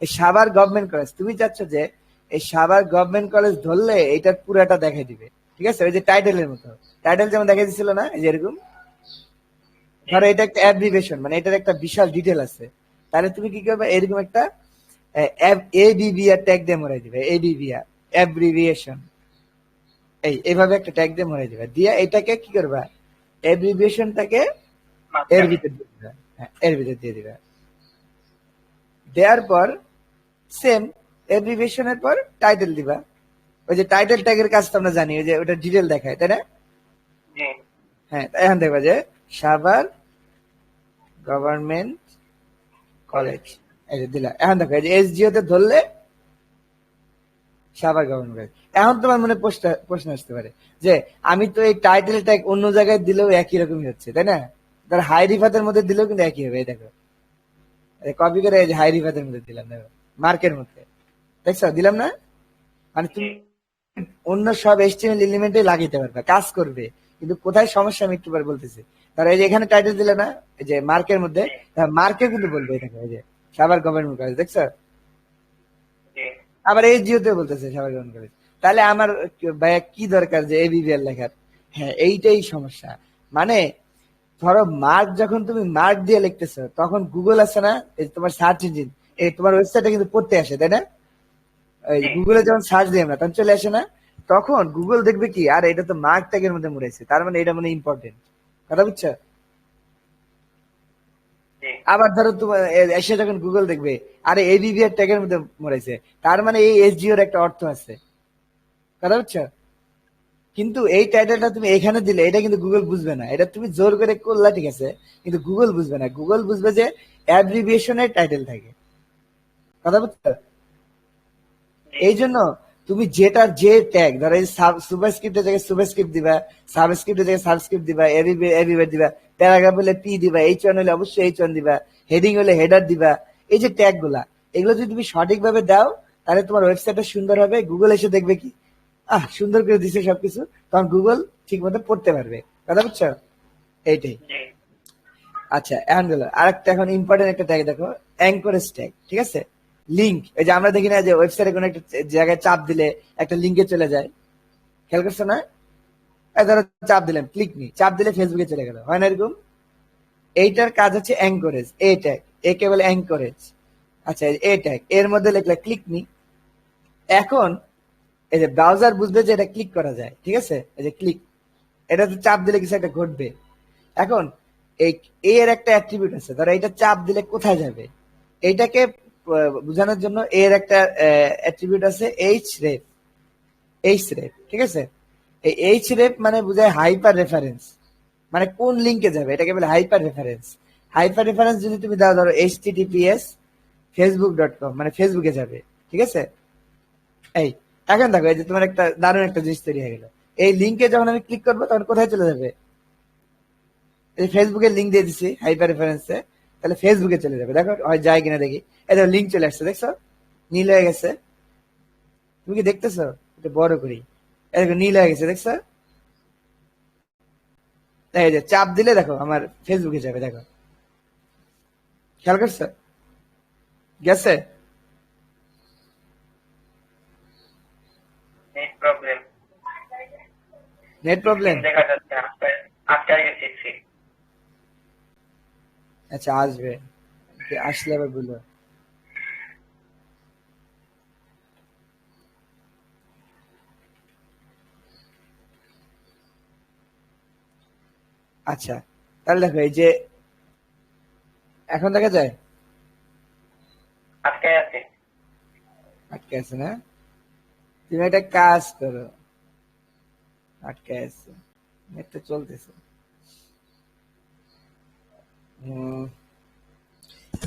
এই সাভার গভর্নমেন্ট কলেজ, তুমি চাচ্ছ যে এই সাভার গভর্নমেন্ট কলেজ ধরলে এটার পুরাটা দেখাই দিবে, ঠিক আছে? ওই যে টাইটেলের মতো, টাইটেল যেমন দেখা দিচ্ছিল না, এই যে এরকম। জি ধরো এটা একটা অ্যাব্রিভিয়েশন, মানে এটার একটা বিশাল ডিটেল আছে, তাহলে তুমি কি করবে, এরকম একটা এবিবিআর ট্যাগ দিয়ে মরাই দিবে, এবিবিআর অ্যাব্রিভিয়েশন, এইভাবে একটা ট্যাগ দিয়ে মরাই দিবে, দিয়ে এটাকে কি করবা, অ্যাব্রিভিয়েশনটাকে এর মাঝখানে। ভিতর দিয়ে দিবে, হ্যাঁ এর ভিতর দিয়ে দিবে। দেওয়ার পর সেম অ্যাব্রিভিয়েশনের পর টাইটেল দিবা। ওই যে টাইটেল ট্যাগের কাজ তো আমরা জানি, ওই যে ওটা ডিটেল দেখায়, তাই না? জি হ্যাঁ, এখন দেখবা যে সাভার গভর্নমেন্ট কলেজ। কলেজ, এই যে দিলা। এখন দেখো এই যে SGO তে ধরলে সাভার গভর্নমেন্ট কলেজ। এখন তোমার মনে প্রশ্ন আসতে পারে যে আমি তো এই টাইটেল ট্যাগ অন্য জায়গায় দিলেও একই রকমই হচ্ছে, তাই না? ধর হাই রিফাতের মধ্যে দিলেও কিন্তু একই হবে, এই দেখো কপি করে এই যে হাই রিফাতের মধ্যে দিলাম, দেখো মার্কের মধ্যে, দেখছো দিলাম না? মানে জি তুমি অন্য সব HTML এলিমেন্টে লাগাইতে পারবে, কাজ করবে। কিন্তু কোথায় সমস্যা আমি একটু পরে বলতেছি। তার এই যে এখানে টাইটেল দিলে না, এই যে মার্কের মধ্যে, জি মার্কে কিন্তু বলবে এটাকে, এই যে সাভার গভর্নমেন্ট কলেজ, দেখছো? জি আবার এই জিওতে বলতেছে সাভার গভর্নমেন্ট কলেজ। তাহলে আমার ভাইয়া কি দরকার যে ABBL লেখার? হ্যাঁ এইটাই সমস্যা। মানে ধরো মার্ক, যখন তুমি মার্ক দিয়ে লিখতেছো তখন গুগল আছে না, এই তোমার সার্চ ইঞ্জিন, এই তোমার ওয়েবসাইটে কিন্তু পড়তে আসে, তাই না? জি গুগলে যখন সার্চ দিই আমরা তখন চলে আসে না, তখন গুগল দেখবে কি, আর এটা তো মার্ক ট্যাগের মধ্যে মরেছে, তার মানে এটা মানে ইম্পর্টেন্ট, কথা বুঝছো? জি আবার ধরো তোমার এসে যখন গুগল দেখবে আরে ABBR ট্যাগের মধ্যে মরেছে, তার মানে এই SGO এর একটা অর্থ আছে, কথা বুঝছো? কিন্তু এই টাইটেলটা তুমি এখানে দিলে এটা কিন্তু গুগল বুঝবে না, এটা তুমি জোর করে করলা ঠিক আছে, কিন্তু গুগল বুঝবে না। গুগল বুঝবে যে অ্যাব্রিভিয়েশনের টাইটেল থাকে, কথা বুঝছো? জি এই জন্য তুমি যেটার যে ট্যাগ, ধরো এই সুপারস্ক্রিপ্টের জায়গায় সুপারস্ক্রিপ্ট দিবা, সাবস্ক্রিপ্টের জায়গায় সাবস্ক্রিপ্ট দিবা, এভিবেট দিবা, প্যারাগ্রাফ হলে পি দিবা, H1 হলে অবশ্যই H1 দিবা, হেডিং হলে হেডার দিবা। এই যে ট্যাগ গুলা, এগুলো যদি তুমি সঠিকভাবে দাও তাহলে তোমার ওয়েবসাইটটা সুন্দর হবে। গুগল এসে দেখবে কি, সুন্দর করে দিছে সবকিছু, তখন গুগল ঠিক মতো পড়তে পারবে, কথা বুঝছো? এইটাই। জি আচ্ছা এখন গেল আরেকটা, এখন ইম্পর্টেন্ট একটা ট্যাগ দেখো, অ্যাঙ্করেজ ট্যাগ, ঠিক আছে? লিঙ্ক, এই যে আমরা দেখি না যে ওয়েবসাইটে কোনো একটা জায়গায় চাপ দিলে একটা লিঙ্কে চলে যায়, খেয়াল করছো না? এই ধরো চাপ দিলাম ক্লিক মি, চাপ দিলে ফেসবুকে চলে গেল, হয় না এরকম? এইটার কাজ হচ্ছে অ্যাঙ্করেজ, এ ট্যাগ, একে বলে অ্যাঙ্করেজ। আচ্ছা এ ট্যাগ এর মধ্যে লিখলে ক্লিক মি। এখন এই যে ব্রাউজার বুঝবে যে এটা ক্লিক করা যায়, ঠিক আছে? এই যে ক্লিক, এটাতে চাপ দিলে কিছু একটা ঘটবে। এখন এই এর একটা অ্যাট্রিবিউট আছে, ধরো এটা চাপ দিলে কোথায় যাবে, এইটাকে বোঝানোর জন্য এর একটা অ্যাট্রিবিউট আছে এইচ রেফ, এইচ রেফ, ঠিক আছে? এই এইচ রেফ মানে বোঝায় হাইপার রেফারেন্স, মানে কোন লিঙ্কে যাবে এটাকে বলে হাইপার রেফারেন্স। হাইপার রেফারেন্স যদি তুমি দাও, ধরো HTTPS facebook.com, মানে ফেসবুকে যাবে, ঠিক আছে? এই এখন দেখো এই যে তোমার একটা দারুণ একটা জিনিস তৈরি হয়ে গেল। এই লিঙ্কে যখন আমি ক্লিক করবো তখন কোথায় চলে যাবে, এই ফেসবুকের লিঙ্ক দিয়ে দিচ্ছি হাইপার রেফারেন্সে, তাহলে ফেসবুকে চলে যাবে। দেখো হয় যায় কিনা দেখি, এই দেখো লিঙ্ক চলে আসছে, দেখছো নীল হয়ে গেছে। তুমি কি দেখতেছো? এটা বড় করি, এরকম নীল হয়ে গেছে, দেখছো? তাই এই যে চাপ দিলে দেখো আমার ফেসবুকে যাবে, দেখো, খেয়াল করছো? গেছে? Net problem. Net problem? Screen দেখা যাচ্ছে না, আফটার গেছি। আচ্ছা, আসবে, আসলে আবার বললো। আচ্ছা, তাহলে দেখো এই যে এখন দেখা যায়। আটকে আছে। আটকে আছে না? তুমি একটা কাজ করো। আটকে আছে, নেট তো চলতেছে। হুম,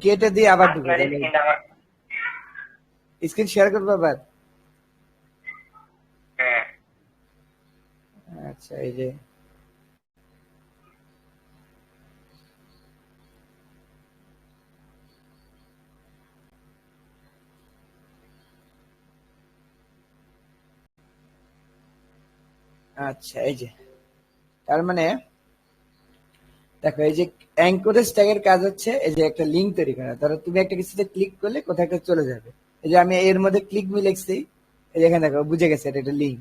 কেটে দিয়ে আবার ঢুকো আপনার তাহলে। স্ক্রিনটা আমার। স্ক্রিন শেয়ার করবো আবার। হ্যাঁ। আচ্ছা, এই যে আচ্ছা, এই যে তার মানে দেখো এই যে অ্যাঙ্করেজ ট্যাগের কাজ হচ্ছে এই যে একটা লিঙ্ক তৈরি করা। ধরো তুমি একটা কিছুতে ক্লিক করলে কোথাও একটা চলে যাবে। এই যে আমি এর মধ্যে ক্লিক মি লিখছি, এই যে এখানে দেখো বুঝে গেছে এটা একটা লিঙ্ক।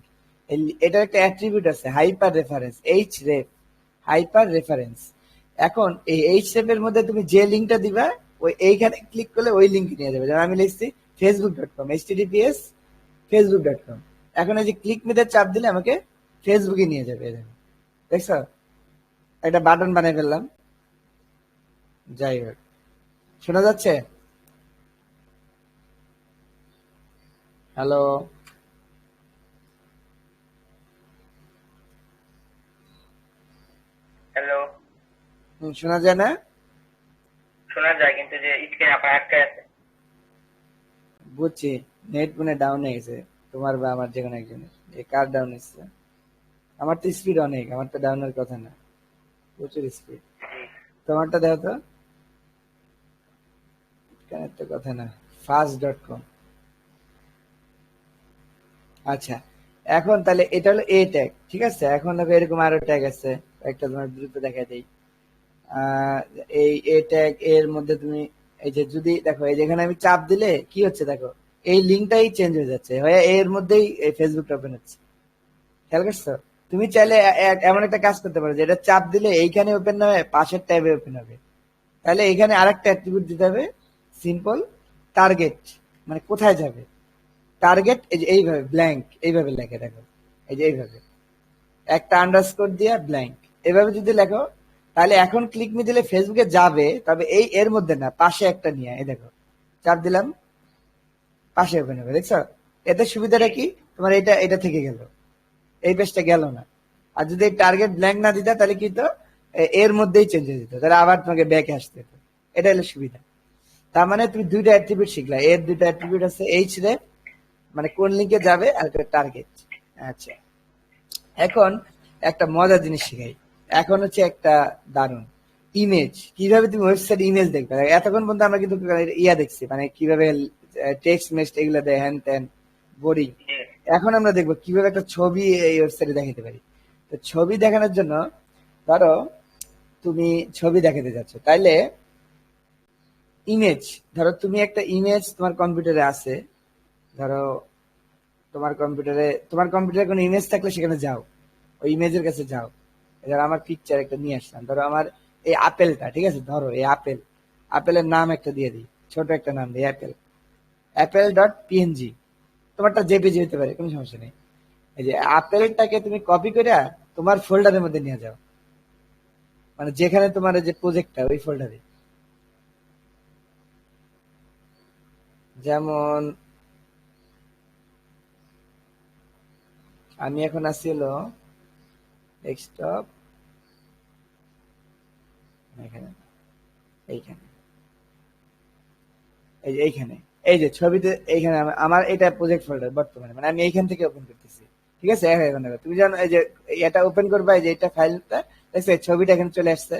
এটার একটা অ্যাট্রিবিউট আছে হাইপার রেফারেন্স, এইচ রেফ, হাইপার রেফারেন্স। এখন এই এইচ রেফ এর মধ্যে তুমি যে লিঙ্কটা দিবা ওই এইখানে ক্লিক করলে ওই লিঙ্ক নিয়ে যাবে। যেমন আমি লিখছি facebook.com, https facebook.com। এখন এই যে ক্লিক মিতে চাপ দিলে আমাকে ফেসবুকে নিয়ে যাবে, এই দেখো, দেখছো? একটা বাটন বানিয়ে ফেললাম। যাই হোক, শোনা যাচ্ছে? হ্যালো? হ্যালো। শোনা যায় না? শোনা যায় কিন্তু যে স্ক্রিন আপনার আটকে আছে। বুঝছি, নেট মনে ডাউন হয়ে গেছে, তোমার বা আমার যে কোনো একজনের। কার ডাউন হচ্ছে? আমার তো স্পিড অনেক, আমার তো ডাউনের কথা না, প্রচুর স্পিড। জি। তোমারটা দেখো তো, কেন তো কথা না। ফাস্ট.কম। আচ্ছা, এখন তাহলে এটা হলো এ ট্যাগ, ঠিক আছে? এখন দেখো এরকম আরো ট্যাগ আছে, একটা তোমার দ্রুত দেখা দেই। আহ, এই এ ট্যাগ এর মধ্যে তুমি এই যে যদি দেখো এই যেখানে আমি চাপ দিলে কি হচ্ছে দেখো, এই লিঙ্কটাই চেঞ্জ হয়ে যাচ্ছে, হয়ে এর মধ্যেই ফেসবুকটা ওপেন হচ্ছে। খেয়াল করছো? তুমি চাইলে এমন একটা কাজ করতে পারো যেটা চাপ দিলে এইখানে ওপেন না হয়ে পাশের ট্যাবে ওপেন হবে। তাহলে এখানে আরেকটা অ্যাট্রিবিউট দিতে হবে, সিম্পল টার্গেট, মানে কোথায় যাবে। টার্গেট এই যে এইভাবে ব্ল্যাঙ্ক এইভাবে লেখে, দেখো এই যে এইভাবে একটা আন্ডারস্কোর দিয়ে ব্ল্যাঙ্ক এভাবে যদি লেখো, তাহলে এখন ক্লিক মি দিলে ফেসবুকে যাবে, তবে এই এর মধ্যে না, পাশে একটা নিয়ে, এই দেখো চাপ দিলাম, পাশে ওপেন হবে, দেখছো? এতে সুবিধাটা জি। কি, তোমার এটা এটা থেকে গেল, এই পেজটা গেল না। আর যদি টার্গেট ব্ল্যাঙ্ক না দিতা তাহলে কি তো এর মধ্যেই চেঞ্জ হয়ে যেত, তাহলে আবার তোমাকে ব্যাকে আসতে হতো। এটা হলো সুবিধা। তার মানে তুমি দুইটা অ্যাট্রিবিউট শিখলা, এর দুইটা অ্যাট্রিবিউট আছে, এইচ রেফ মানে কোন লিঙ্কে যাবে, আর টার্গেট। আচ্ছা, এখন একটা মজার জিনিস শিখাই। এখন হচ্ছে একটা দারুণ ইমেজ, কিভাবে তুমি ওয়েবসাইট ইমেজ দেখবে। এতক্ষণ পর্যন্ত আমরা কিন্তু ইয়া দেখছি, মানে কিভাবে টেক্সট মেক্সট এগুলো দেয়, হ্যান ত্যান, বোরিং। জি। এখন আমরা দেখবো কিভাবে একটা ছবি এই ওয়েবসাইটে দেখাতে পারি। তো ছবি দেখানোর জন্য ধরো তুমি ছবি দেখাতে যাচ্ছ, তাইলে ইমেজ, ধরো তুমি একটা ইমেজ তোমার কম্পিউটারে আছে, ধরো তোমার কম্পিউটারে কোনো ইমেজ থাকলে সেখানে যাও, ওই ইমেজের কাছে যাও। এবার আমার পিকচার একটা নিয়ে আসলাম, ধরো আমার এই আপেলটা, ঠিক আছে? ধরো এই আপেল, আপেলের নাম একটা দিয়ে দিই, ছোট একটা নাম দিই অ্যাপেল, apple.png। তোমারটা জেপিজি হতে পারে, কোনো সমস্যা নেই। এই যে আপেলটাকে তুমি কপি করে তোমার ফোল্ডারের মধ্যে নিয়ে যাও, মানে যেখানে তোমার এই যে প্রজেক্টটা ওই ফোল্ডারে। যেমন আমি এখন আছি হলো ডেস্কটপ, এখানে, এইখানে, এই যে এইখানে, এই যে ছবিতে এইখানে আমার এটা প্রজেক্ট ফোল্ডার বর্তমানে, মানে আমি এইখান থেকে ওপেন করতেছি, ঠিক আছে? এখন দেখো তুমি জানো এই যে এটা ওপেন করবা, এই যে এটা ফাইলটা, দেখছো এই ছবিটা এখানে চলে আসছে।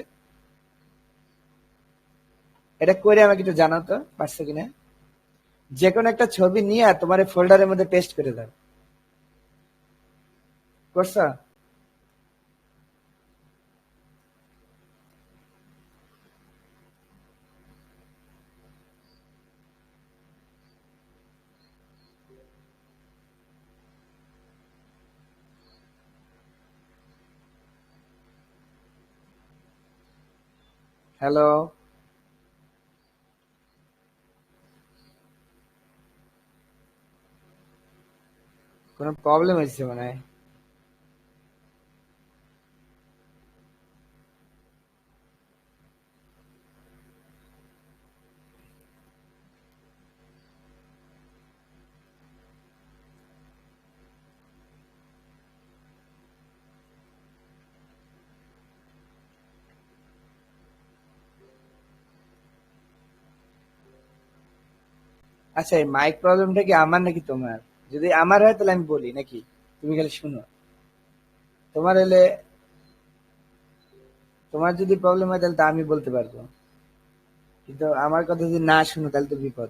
এটা করে আমাকে একটু জানাও তো পারছো কিনা। যে কোনো একটা ছবি নিয়ে তোমার ফোল্ডারের মধ্যে পেস্ট করে দাও। করছো? হ্যালো? কোনো প্রবলেম হয়েছে মনে হয়। আচ্ছা, এই মাইক প্রবলেমটা কি আমার নাকি তোমার? যদি আমার হয় তাহলে আমি বলি নাকি, তুমি খালি শুনো। তোমার হলে, তোমার যদি প্রবলেম হয় তাহলে তো আমি বলতে পারবো, কিন্তু আমার কথা যদি না শুনো তাহলে তো বিপদ।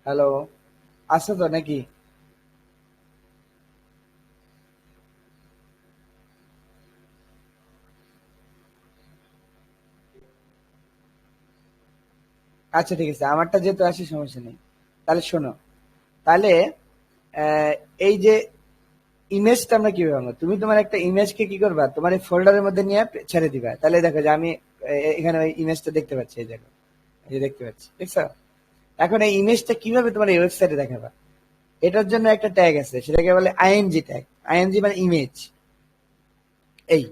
হ্যালো? আছো তো নাকি? আচ্ছা ঠিক আছে, আমারটা যেহেতু আসে সমস্যা নেই। তাহলে শোনো। তাহলে আহ, এই যে ইমেজটা আমরা কিভাবে আনবো, তুমি তোমার একটা ইমেজকে কি করবা, তোমার এই ফোল্ডারের মধ্যে নিয়ে ছেড়ে দিবা। তাহলে দেখো যে আমি এখানে ওই ইমেজটা দেখতে পাচ্ছি, এই দেখো, এই যে দেখতে পাচ্ছি, দেখছো? এখন এই ইমেজটা কিভাবে তোমার এই ওয়েবসাইটে দেখাবা, এটার জন্য একটা ট্যাগ আছে, সেটাকে বলে আইএনজি ট্যাগ। আইএনজি মানে ইমেজ। এই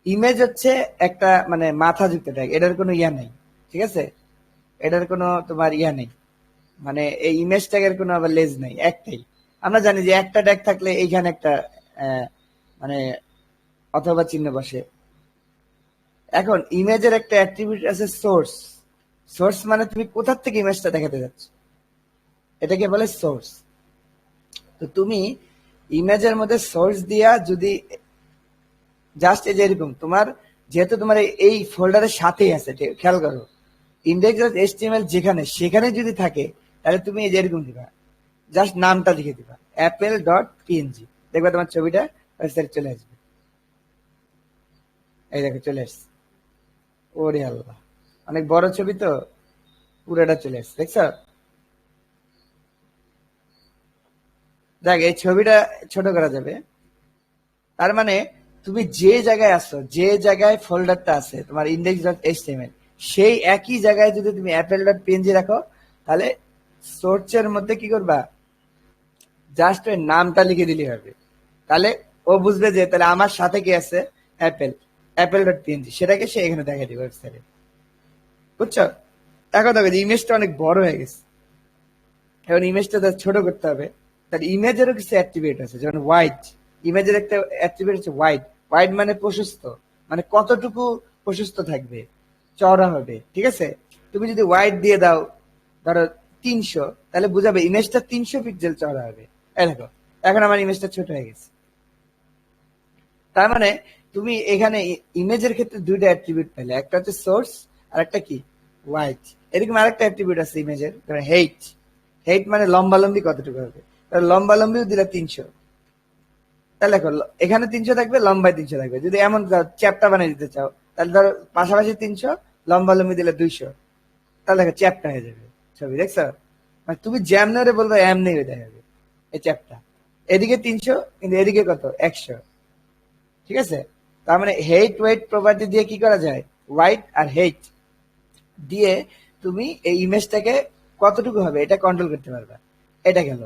ইমেজ হচ্ছে একটা মানে মাথাযুক্ত ট্যাগ, এটার কোনো ইয়া নেই, ঠিক আছে? এটার কোনো তোমার ইয়া নেই, মানে এই ইমেজ ট্যাগের কোনো আবার লেজ নেই, একটাই। আমরা জানি যে একটা ট্যাগ থাকলে এইখানে একটা আহ, মানে অথবা চিহ্ন বসে। এখন ইমেজের একটা অ্যাট্রিবিউট আছে সোর্স। সোর্স মানে তুমি কোথা থেকে ইমেজটা দেখাতে যাচ্ছ, এটাকে বলে সোর্স। তো তুমি ইমেজের মধ্যে সোর্স দিয়া যদি জাস্ট এই যে এরকম তোমার, যেহেতু তোমার এই ফোল্ডারের সাথেই আছে, খেয়াল করো, ইন্ডেক্স ডট এইচটিএমএল যেখানে সেখানে যদি থাকে, তাহলে তুমি এই যে এরকম দিবা, জাস্ট নামটা লিখে দিবা অ্যাপেল ডট পিএনজি, দেখবা তোমার ছবিটা ওয়েবসাইটে চলে আসবে। এই দেখো চলে আসছে। ওরে আল্লাহ, অনেক বড় ছবি তো, পুরোটা চলে আসছে, দেখছো? দেখ, এই ছবিটা ছোট করা যাবে। তার মানে তুমি যে জায়গায় আছো, যে জায়গায় ফোল্ডারটা আছে তোমার ইন্ডেক্স ডট এইচটিএমএল, সেই একই জায়গায় যদি তুমি অ্যাপেল ডট পিএনজি রাখো, তাহলে সোর্সের মধ্যে কি করবা, জাস্ট ওই নামটা লিখে দিলেই হবে। তাহলে ও বুঝবে যে তাহলে আমার সাথে কি আছে, অ্যাপেল, অ্যাপেল ডট পিএনজি, সেটাকে সে এখানে দেখা দিবে ওয়েবসাইটে। বুঝছো? দেখো দেখো যে ইমেজটা অনেক বড় হয়ে গেছে। এখন ইমেজটা তার ছোট করতে হবে। তার ইমেজেরও কিছু অ্যাট্রিবিউট আছে, যেমন হোয়াইট। ইমেজের একটা অ্যাট্রিবিউট হচ্ছে হোয়াইট। হোয়াইট মানে প্রশস্ত, মানে কতটুকু প্রশস্ত থাকবে, চওড়া হবে, ঠিক আছে? তুমি যদি হোয়াইট দিয়ে দাও ধরো 300, তাহলে বুঝাবে ইমেজটা 300 পিক্সেল চওড়া হবে। এই দেখো, এখন আমার ইমেজটা ছোট হয়ে গেছে। তার মানে তুমি এখানে ইমেজের ক্ষেত্রে দুইটা অ্যাট্রিবিউট পেলে, একটা হচ্ছে সোর্স আর একটা কি, হোয়াইট। এরকম আরেকটা অ্যাট্রিবিউট আছে ইমেজের, হেইট। হেইট মানে লম্বালম্বি কতটুকু হবে, লম্বালম্বিও দিলে 300। তাহলে দেখো, এখানে 300 থাকবে, লম্বায় 300 থাকবে। যদি এমন চ্যাপ্টা বানিয়ে দিতে চাও, তাহলে ধরো পাশাপাশি 300, লম্বালম্বি দিলে 200, তাহলে দেখো চ্যাপ্টা হয়ে যাবে ছবি, দেখছো? মানে তুমি যেমনে বলবো এমনি হয়ে যাবে এই চ্যাপ্টা। এদিকে 300, কিন্তু এদিকে কত, 100, ঠিক আছে? তার মানে হেইট ওয়েট প্রপার্টি দিয়ে কি করা যায়, হোয়াইট আর হেইট দিয়ে তুমি এই ইমেজটাকে কতটুকু হবে এটা কন্ট্রোল করতে পারবে। এটা গেল।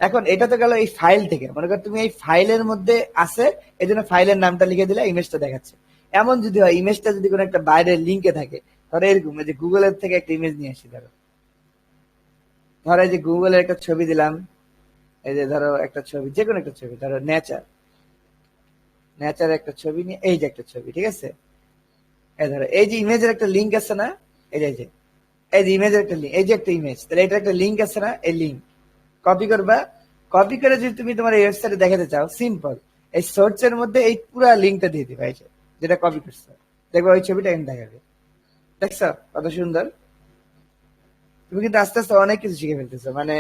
এখন এটা তো গেল এই ফাইল থেকে, মনে করো তুমি এই ফাইলের মধ্যে আছে, এই জন্য ফাইলের নামটা লিখে দিলে ইমেজটা দেখাচ্ছে। এমন যদি হয় ইমেজটা যদি কোনো একটা বাইরের লিঙ্কে থাকে, ধরো এরকম যে গুগলের থেকে একটা ইমেজ নিয়ে আসি, ধরো ধরো এই যে গুগলের একটা ছবি দিলাম, এই যে ধরো একটা ছবি, যে কোনো একটা ছবি, ধরো নেচার, নেচার একটা ছবি নিয়ে এই যে একটা ছবি, ঠিক আছে? এই ধরো এই যে ইমেজের একটা লিঙ্ক আছে না, এই যে এই যে ইমেজের একটা লিঙ্ক, এই যে একটা ইমেজ, তাহলে এটা একটা লিঙ্ক আছে না, এই লিঙ্ক কপি করবা। কপি করে যদি তুমি তোমার এই ওয়েবসাইটে দেখাতে চাও, সিম্পল, এই সার্চের মধ্যে এই পুরো লিঙ্কটা দিয়ে দিবা, এই যে যেটা কপি করছো, দেখবা ওই ছবিটা এখানে দেখাবে। দেখছো কত সুন্দর। তুমি কিন্তু আস্তে আস্তে অনেক কিছু শিখে ফেলতেছো, মানে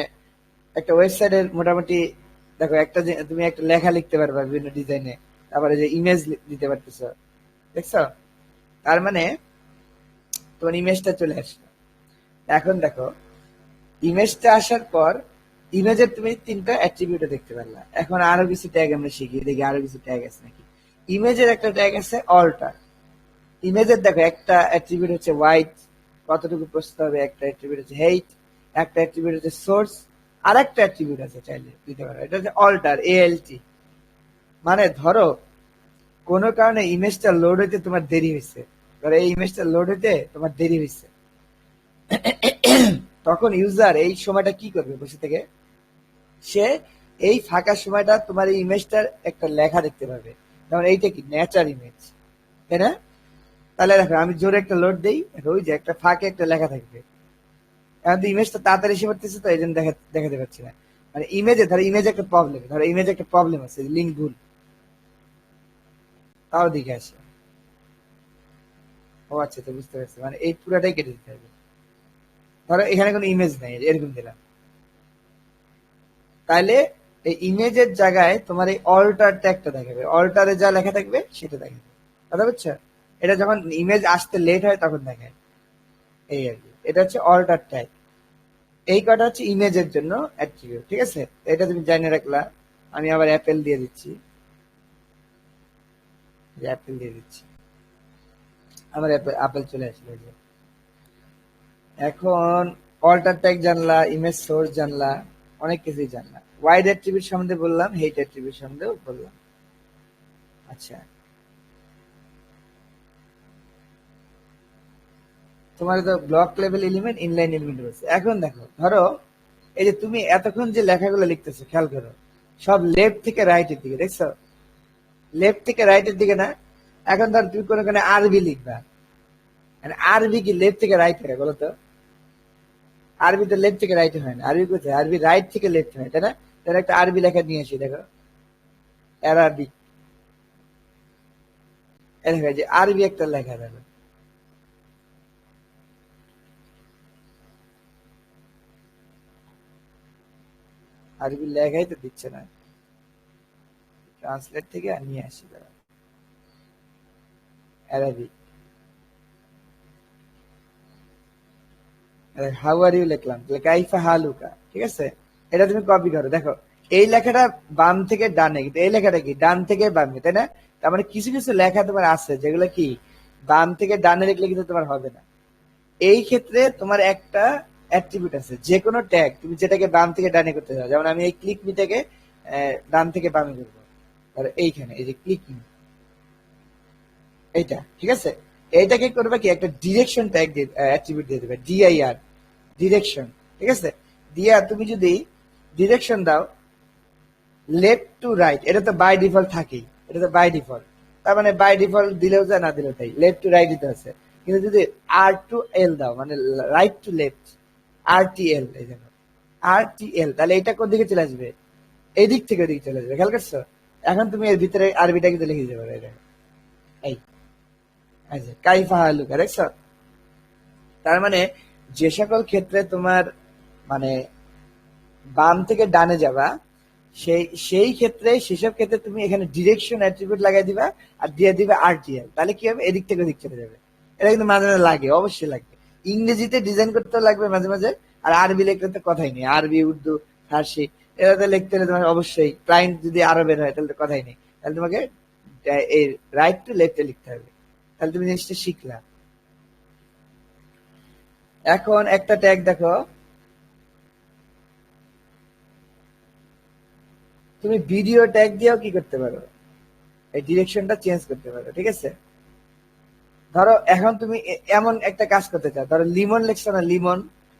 একটা ওয়েবসাইটের মোটামুটি দেখো একটা তুমি একটা লেখা লিখতে পারবা বিভিন্ন ডিজাইনে, তারপরে যে ইমেজ দিতে পারতেছো, দেখছো? তার মানে তোমার ইমেজটা চলে আসলো। এখন দেখো ইমেজটা আসার পর ইমেজের তুমি 3টা অ্যাট্রিবিউট দেখতে পারলা। এখন আরো কিছু ট্যাগ আমরা শিখি, দেখি আরো কিছু ট্যাগ আছে নাকি। ইমেজের একটা ট্যাগ আছে অল্টার। ইমেজের দেখো একটা অ্যাট্রিবিউট হচ্ছে হোয়াইট, কতটুকু প্রস্তুত হবে, একটা অ্যাট্রিবিউট হচ্ছে হেইট, একটা অ্যাট্রিবিউট হচ্ছে সোর্স, আর একটা অ্যাট্রিবিউট আছে চাইলে দিতে পারো, এটা হচ্ছে অল্টার, এএলটি। মানে ধরো কোনো কারণে ইমেজটা লোড হইতে তোমার দেরি হয়েছে, ধরো এই ইমেজটা লোড হইতে তোমার দেরি হয়েছে, তখন ইউজার এই সময়টা কি করবে বসে থেকে? সে এই ফাঁকা সময়টা তোমার এই ইমেজটার একটা লেখা দেখতে পাবে, যেমন এইটা কি নেচার ইমেজ, তাই না? তাহলে দেখো আমি জোরে একটা লোড দিই, ওই যে একটা ফাঁকে একটা লেখা থাকবে। এখন তো ইমেজটা তাড়াতাড়ি এসে পড়তেছে, তো এই জন্য দেখাতে পারছি না। মানে ইমেজে ধরো ইমেজ একটা প্রবলেম, ধরো ইমেজে একটা প্রবলেম আছে, লিঙ্ক ভুল, তাও দিকে আসে। ও আচ্ছা, তো বুঝতে পারছি, মানে এই পুরাটাই কেটে দিতে হবে। ধরো এখানে কোনো ইমেজ নাই, এরকম দিলাম, তাহলে এই ইমেজের জায়গায় তোমার এই অল্টার ট্যাগটা দেখাবে, অল্টারে যা লেখা থাকবে সেটা দেখাবে। কথা বুঝছো? এটা যখন ইমেজ আসতে লেট হয় তখন দেখায়, এই আর কি। এটা হচ্ছে অল্টার ট্যাগ। এই কটা হচ্ছে ইমেজের জন্য অ্যাট্রিবিউট, ঠিক আছে? এটা তুমি জানে রাখলা। আমি আবার অ্যাপেল দিয়ে দিচ্ছি, অ্যাপেল দিয়ে দিচ্ছি, আমার আপেল চলে আসলো এই যে। এখন অল্টার ট্যাগ জানলা, ইমেজ সোর্স জানলা, অনেক কিছুই জানলা। ওয়াইড অ্যাট্রিবিউট সম্বন্ধে বললাম, হেইট অ্যাট্রিবিউট সম্বন্ধেও বললাম। আচ্ছা, তোমার তো block level element, inline element বলছে। এখন দেখো ধরো এই যে তুমি এতক্ষণ যে লেখাগুলো লিখতেছো, খেয়াল করো, সব লেফট থেকে রাইটের দিকে, দেখছো? লেফট থেকে রাইটের দিকে না? এখন ধর তুমি কোনো আরবি লিখবা, আরবি কি লেফট থেকে রাইট হয় বলো তো? আরবি তো লেফট থেকে রাইট হয় না, আরবি কোথায়? আরবি রাইট থেকে লেফট হয়, তাই না? তাহলে একটা আরবি লেখা নিয়ে আসি, দেখো অ্যারাবিক, দেখো যে আরবি একটা লেখা, দেখো আরবি লেখাই তো দিচ্ছে না, ট্রান্সলেট থেকে নিয়ে আসি, দেখো অ্যারাবিক, হাউ আর ইউ লিখলাম, তাহলে কাইফা হালুকা, ঠিক আছে? এটা তুমি কপি করো, দেখো এই লেখাটা বাম থেকে ডানে, কিন্তু এই লেখাটা কি ডান থেকে বামে, তাই না? তার মানে কিছু কিছু লেখা তোমার আছে যেগুলো কি বাম থেকে ডানে লিখলে কিন্তু তোমার হবে না। এই ক্ষেত্রে তোমার একটা অ্যাট্রিবিউট আছে, যে কোনো ট্যাগ তুমি যেটাকে বাম থেকে ডানে করতে চাও, যেমন আমি এই ক্লিক মিটাকে ডান থেকে বামে করবো, আর এইখানে এই যে ক্লিক মি, এইটা ঠিক আছে? এইটাকে করবে কি একটা ডিরেকশন ট্যাগ দিয়ে অ্যাট্রিবিউট দিয়ে দেবে, ডিআইআর, ডিরেকশন, ঠিক আছে? দিয়া তুমি যদি ডিরেকশন দাও লেফট টু রাইট, এটা তো বাই ডিফল্ট থাকেই, এটা তো বাই ডিফল্ট, তার মানে বাই ডিফল্ট দিলেও যায় না দিলেও তাই, লেফট টু রাইট দিতে আছে। কিন্তু যদি আর টু এল দাও, মানে রাইট টু লেফট, আর টি এল, এই দেখো আর টি এল, তাহলে এটা কোন দিকে চলে আসবে? এই দিক থেকে ওদিকে চলে আসবে, খেয়াল করছো? এখন তুমি এর ভিতরে আরবিটা কিন্তু লিখে দিতে পারো, এই দেখো, এই আচ্ছা কাইফা হালুকা, দেখছো? তার মানে যে সকল ক্ষেত্রে তোমার মানে বাম থেকে ডানে যাবা, সেই ক্ষেত্রে সেসব ক্ষেত্রে তুমি এখানে ডিরেকশন অ্যাট্রিবিউট লাগাই দিবা, আর দিয়ে দিবে আরটিএল, তাহলে কি হবে? এদিক থেকে ওদিক চলে যাবে। এটা কিন্তু মাঝে মাঝে লাগে, অবশ্যই লাগবে। ইংরেজিতে ডিজাইন করতে লাগবে মাঝে মাঝে, আর আরবি লিখতে তো কথাই নেই, আরবি উর্দু ফার্সি এটাতে লিখতে হলে তোমার অবশ্যই ক্লায়েন্ট যদি আরবের হয় তাহলে তো কথাই নেই, তাহলে তোমাকে এই রাইট টু লেফটে লিখতে হবে। তাহলে তুমি জিনিসটা শিখলা। এখন একটা ট্যাগ দেখো, তুমি ভিডিও ট্যাগ দিয়েও কি করতে পারো, এই ডিরেকশনটা চেঞ্জ করতে পারো, ঠিক আছে? ধরো এখন তুমি এমন একটা কাজ করতে চাও, ধরো লিমন লিখছো না, লিমন,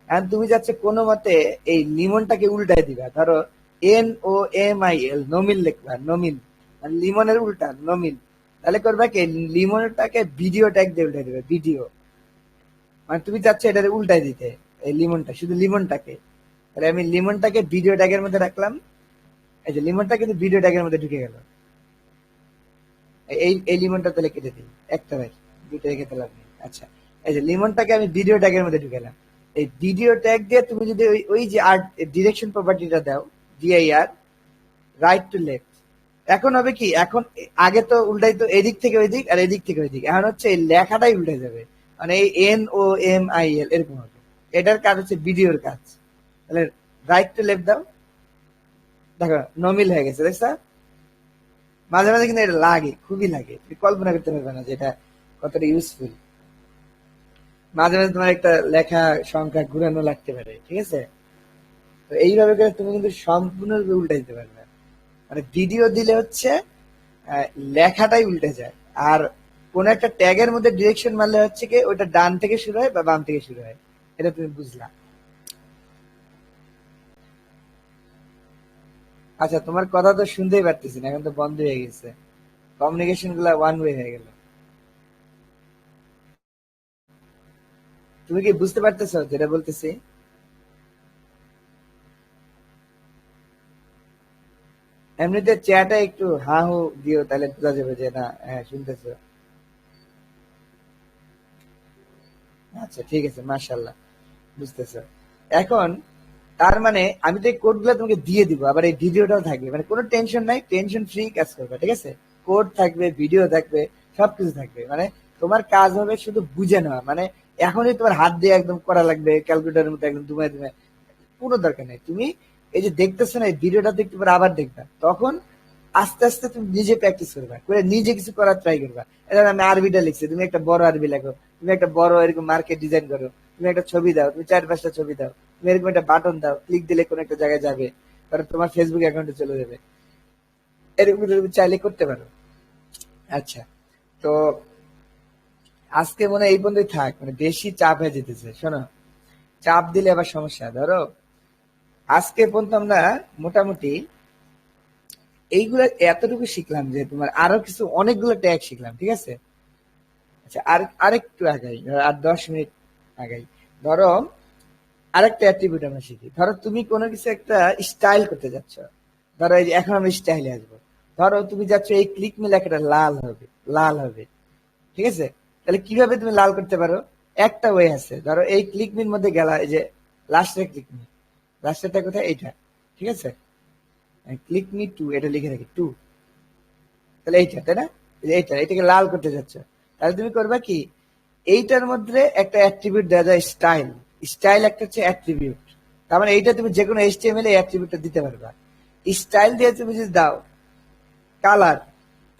এখন তুমি যাচ্ছে কোনো মতে এই লিমনটাকে উল্টাই দিবা, ধরো NOMIL, নমিল লিখবা, নমিল, মানে লিমনের উল্টা নমিল। তাহলে করবা কি লিমনটাকে ভিডিও ট্যাগ দিয়ে উল্টাই দিবে, ভিডিও, মানে তুমি চাচ্ছ এটাকে উল্টাই দিতে, এই লিমনটা শুধু লিমনটাকে, তাহলে আমি লিমনটাকে ভিডিও ট্যাগের মধ্যে রাখলাম, এই যে লিমনটা কিন্তু ভিডিও ট্যাগের মধ্যে ঢুকে গেল। এই এই লিমনটা তাহলে কেটে দিই, একটা রাখি, দুইটা রেখে লাভ নেই। আচ্ছা, এই যে লিমনটাকে আমি ভিডিও ট্যাগের মধ্যে ঢুকালাম। এই ভিডিও ট্যাগ দিয়ে তুমি যদি ওই যে আর্ট ডিরেকশন প্রপার্টিটা দাও, ডিআইআর, রাইট টু লেফট, এখন হবে কি, এখন আগে তো উল্টাই তো এদিক থেকে ওই দিক আর এদিক থেকে ওই দিক, এখন হচ্ছে এই লেখাটাই উল্টে যাবে, মানে এই NOMIL এরকম হবে। এটার কাজ হচ্ছে ভিডিওর কাজ। তাহলে রাইট টু লেফট দাও, দেখো নমিল হয়ে গেছে, দেখছো? মাঝে মাঝে কিন্তু এটা লাগে, খুবই লাগে, তুমি কল্পনা করতে পারবে না যে এটা কতটা ইউজফুল। মাঝে মাঝে তোমার একটা লেখা সংখ্যা ঘুরানো লাগতে পারে, ঠিক আছে? তো এইভাবে করে তুমি কিন্তু সম্পূর্ণ উল্টে দিতে পারবে। মানে ভিডিও দিলে হচ্ছে লেখাটাই উল্টে যায়, আর কোন একটা ট্যাগের মধ্যে ডিরেকশন মারলে হচ্ছে কি ওটা ডান থেকে শুরু হয় বা বাম থেকে শুরু হয়, এটা তুমি বুঝলা। আচ্ছা, তোমার কথা তো শুনতেই পারতেছি না, এখন তো বন্ধ হয়ে গেছে, কমিউনিকেশন গুলা ওয়ান ওয়ে হয়ে গেল। তুমি কি বুঝতে পারতেছো যেটা বলতেছি? এমনিতে চ্যাটে একটু হা হু দিও, তাহলে বোঝা যাবে যে না, হ্যাঁ শুনতেছো। আচ্ছা ঠিক আছে, মাশাল্লাহ, বুঝতেছো। এখন তার মানে আমি তো এই কোড গুলো তোমাকে দিয়ে দিব, আবার এই ভিডিওটাও থাকবে, মানে কোনো টেনশন নাই, টেনশন ফ্রি কাজ করবে, ঠিক আছে? কোড থাকবে, ভিডিও থাকবে, সবকিছু থাকবে, মানে তোমার কাজ হবে শুধু বুঝে নেওয়া। মানে এখনই তোমার হাত দিয়ে একদম করা লাগবে ক্যালকুলেটরের মধ্যে একদম দুমায় দুমায়, কোনো দরকার নেই। তুমি এই যে দেখতেছো না, এই ভিডিওটা দেখতে পারো, আবার দেখবা, তখন আস্তে আস্তে তুমি নিজে প্র্যাকটিস করবা, করে নিজে কিছু করার ট্রাই করবা। এটা আমি আরবিটা লিখছি, তুমি একটা বড় আরবি লেখো, তুমি একটা বড় এরকম মার্কেট ডিজাইন করো, তুমি একটা ছবি দাও, তুমি 4-5টা ছবি দাও, তুমি এরকম একটা বাটন দাও, ক্লিক দিলে কোন একটা জায়গায় যাবে, তারপর তোমার ফেসবুক অ্যাকাউন্টে চলে যাবে। এরকম তুমি চাইলে করতে পারো। আচ্ছা, তো আজকে মনে হয় এই পর্যন্তই থাক, মানে বেশি চাপ হয়ে যেতেছে। শোনো, চাপ দিলে আবার সমস্যা। ধরো আজকে পর্যন্ত আমরা মোটামুটি এইগুলা এতটুকু শিখলাম যে তোমার আরো কিছু অনেকগুলো ট্যাগ শিখলাম, ঠিক আছে? আচ্ছা, আরেকটু আগাই, ধরো আর 10 মিনিট আগাই। ধরো আরেকটা অ্যাট্রিবিউট আমরা শিখি। ধরো তুমি কোনো কিছু একটা স্টাইল করতে যাচ্ছ, ধরো এই যে এখন আমরা স্টাইলে আসবো। ধরো তুমি যাচ্ছ এই ক্লিক মি লেখাটা লাল হবে, লাল হবে, ঠিক আছে? তাহলে কিভাবে তুমি লাল করতে পারো? একটা ওয়ে আছে। ধরো এই ক্লিক মির মধ্যে গেলা, এই যে লাস্টের ক্লিক মি, লাস্টেরটা কোথায়, এইটা, ঠিক আছে? ক্লিক মি টু, এটা লিখে রাখি টু, তাহলে এইটা, তাই না? এই যে এইটা, এটাকে লাল করতে যাচ্ছ, তাহলে তুমি করবা কি, এইটার মধ্যে একটা অ্যাট্রিবিউট দেওয়া যায় স্টাইল। স্টাইল একটা হচ্ছে অ্যাট্রিবিউট, তার মানে এইটা তুমি যে কোনো HTML এ অ্যাট্রিবিউটটা দিতে পারবা। স্টাইল দিয়ে তুমি যদি দাও কালার,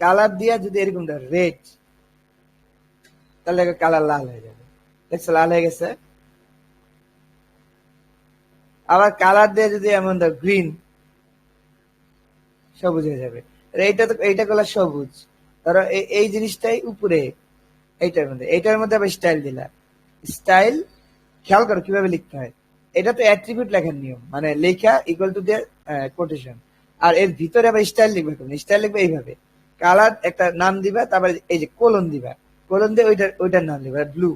কালার দিয়ে যদি এরকম দাও রেড, তাহলে কালার লাল হয়ে যাবে, দেখছো লাল হয়ে গেছে। আবার কালার দিয়ে যদি এমন দাও গ্রিন, সবুজ হয়ে যাবে। এইটা তো, এইটা কালার সবুজ। ধরো এই জিনিসটাই উপরে, এইটার মধ্যে আবার স্টাইল দিলা, স্টাইল, খেয়াল করো কিভাবে লিখতে হয়। এটা তো অ্যাট্রিবিউট লেখার নিয়ম, মানে লেখা ইকুয়াল টু দিয়ে কোটেশন, আর এর ভিতরে আবার স্টাইল লিখবে। তুমি স্টাইল লিখবে এইভাবে, কালার একটা নাম দিবা, তারপর এই যে কোলন দিবা, কোলন দিয়ে ওইটার নাম দিবা, ব্লু,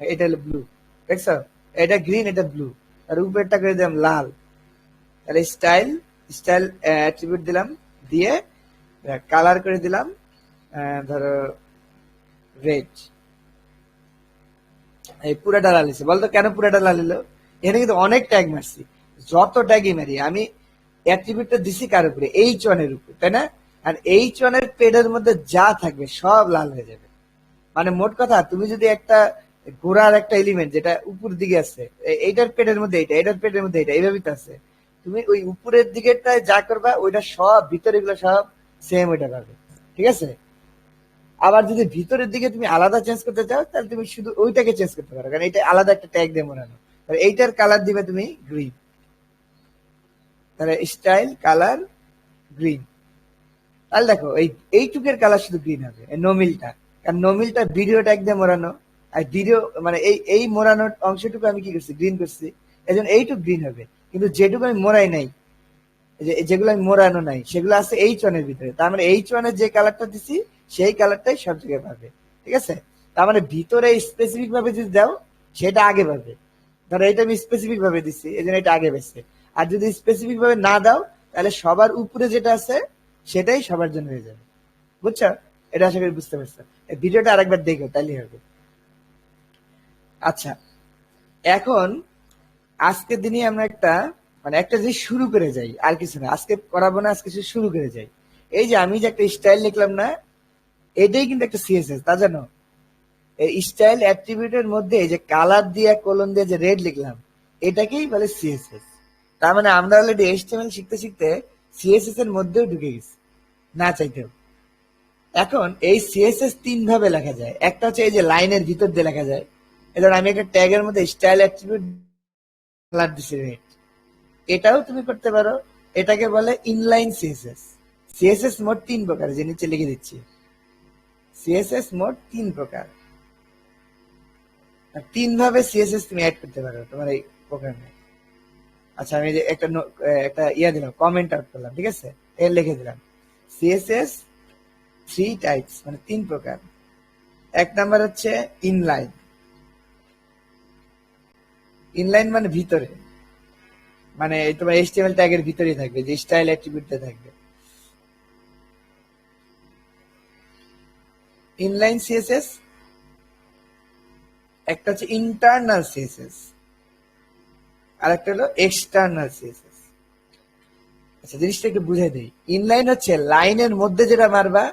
এটা হলো ব্লু, দেখছো? এটা গ্রিন, এটা ব্লু, আর উপরেরটা করে দিলাম লাল। তাহলে স্টাইল, স্টাইল অ্যাট্রিবিউট দিলাম, দিয়ে কালার করে দিলাম ধরো রেড। এই পুরাটা লাল হয়েছে, বলতো কেন পুরাটা লাল হলো? এখানে কিন্তু অনেক ট্যাগ মারছি, যত ট্যাগই মারি আমি অ্যাট্রিবিউটটা দিছি কার উপরে, H1 এর উপর, তাই না? আর H1 এর পেডের মধ্যে যা থাকবে সব লাল হয়ে যাবে। মানে মোট কথা, তুমি যদি একটা ঘোড়ার একটা এলিমেন্ট যেটা উপর দিকে আছে, এইটার পেটের মধ্যে এইটা, এটার পেটের মধ্যে এইটা, এইভাবে তো আছে, তুমি ওই উপরের দিকেরটা যা করবা ওইটা সব ভিতরে গুলো সব সেম ওইটা পাবে, ঠিক আছে? আবার যদি ভিতরের দিকে তুমি আলাদা চেঞ্জ করতে চাও, তাহলে তুমি শুধু ওইটাকে চেঞ্জ করতে পারো, কারণ এটা আলাদা একটা ট্যাগ দিয়ে বানানো। তাহলে এইটার কালার দিবে তুমি গ্রিন, তাহলে স্টাইল কালার গ্রিন। তাহলে দেখো এইটুকের কালার শুধু গ্রিন হবে, এই নোমিলটা, কারণ নোমিলটা ভিডিও ট্যাগ দিয়ে মোড়ানো, আর ভিডিও মানে এই মোড়ানোর অংশটুকু আমি কি করছি, গ্রিন করছি, এই জন্য এইটুকু গ্রিন হবে। কিন্তু যেটুকু আমি মোড়াই নাই, যেগুলো আমি মোড়ানো নাই, সেগুলো আছে H1 এর ভিতরে, তার মানে H1 এর যে কালারটা দিছি সেই কালারটাই সব জায়গায় পাবে, ঠিক আছে? তার মানে ভিতরে স্পেসিফিক ভাবে যদি দাও, সেটা আগে পাবে। ধরো এটা আমি স্পেসিফিক ভাবে দিচ্ছি, এই জন্য এটা আগে পেয়েছে। আর যদি স্পেসিফিক ভাবে না দাও, তাহলে সবার উপরে যেটা আছে সেটাই সবার জন্য হয়ে যাবে। বুঝছো? এটা আশা করি বুঝতে পারছো। এই ভিডিওটা আরেকবার দেখো, তাহলেই হবে। আচ্ছা, এখন আজকের দিনে আমরা একটা মানে একটা জিনিস শুরু করে যাই, আর কিছু না, আজকে করাবো না, আজকে শুরু করে যাই। এই যে আমি যে একটা স্টাইল লিখলাম না, এটাই কিন্তু একটা সিএসএস, তা জানো? এই স্টাইল অ্যাট্রিবিউটের মধ্যে এই যে কালার দিয়ে কলম দিয়ে যে রেড লিখলাম, এটাকেই বলে সিএসএস। তার মানে আমরা অলরেডি এইচটিএমএল শিখতে শিখতে সিএসএস এর মধ্যেও ঢুকে গেছি, না চাইতেও। এখন এই সিএসএস তিন ভাবে লেখা যায়। একটা হচ্ছে এই যে লাইনের ভিতর দিয়ে লেখা যায়। এবার আমি একটা ট্যাগের মধ্যে স্টাইল অ্যাট্রিবিউট কালার দিছি রেড, এটাও তুমি করতে পারো। এটাকে বলে ইনলাইন সিএসএস। সিএসএস মোট তিন প্রকার, যে নিচে লিখে দিচ্ছি। সিএসএস মোট তিন প্রকার, আর তিন ভাবে সিএসএস তুমি অ্যাড করতে পারো তোমার এই প্রোগ্রামে। আচ্ছা, আমি যে একটা ইয়া দিলাম, কমেন্ট আউট করলাম, ঠিক আছে? এর লিখে দিলাম সিএসএস থ্রি টাইপস, মানে তিন প্রকার। এক নাম্বার হচ্ছে ইনলাইন। ইনলাইন মানে ভিতরে, মানে তোমার এইচটিএমএল ট্যাগের ভিতরেই থাকবে, যে স্টাইল অ্যাট্রিবিউটটা থাকবে। Inline CSS. একটা হচ্ছে ইন্টারনাল সিএসএস, আর একটা হলো এক্সটার্নাল সিএসএস। আচ্ছা, জিনিসটা একটু বুঝাই দিই। ইনলাইন হচ্ছে লাইনের মধ্যে যেটা মারবা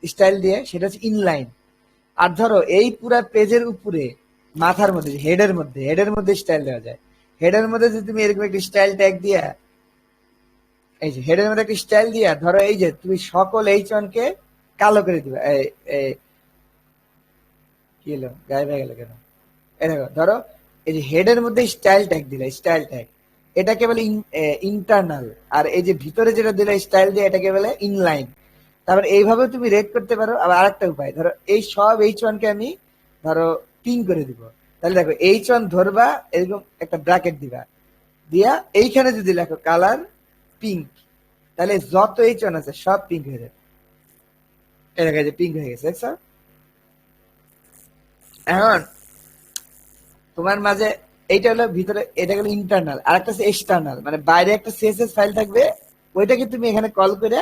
স্টাইল দিয়ে, সেটা হচ্ছে ইনলাইন। আর ধরো এই পুরা পেজের উপরে মাথার মধ্যে, হেডের মধ্যে স্টাইল দেওয়া যায়। হেডের মধ্যে যদি তুমি এরকম একটা স্টাইল ট্যাগ দিয়া, এই যে হেডের মধ্যে একটা স্টাইল দিয়া, ধরো এই যে তুমি সকল এইচ1 কে কালো করে দিবা। কি হলো, গায়েব হয়ে গেল কেন? এই দেখো, ধরো এই যে হেডের মধ্যে স্টাইল ট্যাগ দিলা, স্টাইল ট্যাগ, এটাকে বলে ইন্টারনাল। আর এই যে ভিতরে যেটা দিলে স্টাইল দিয়ে, এটাকে বলে ইনলাইন। তারপর এইভাবে তুমি রেড করতে পারো। আবার আরেকটা উপায়, ধরো এই সব এইচ1 কে আমি ধরো পিং করে দিব। তাহলে দেখো এইচ1 ধরবা, এরকম একটা ব্র্যাকেট দিবা, দিয়া এইখানে যদি লেখো কালার পিঙ্ক, তাহলে যত এইচ1 আছে সব পিঙ্ক হয়ে যাবে। এই দেখো, এই যে পিঙ্ক হয়ে গেছে, দেখছো? এখন তোমার মাঝে এইটা হলো ভিতরে, এটা হলো ইন্টারনাল। আর একটা হচ্ছে এক্সটার্নাল, মানে বাইরে একটা সিএসএস ফাইল থাকবে, ওইটাকে তুমি এখানে কল করে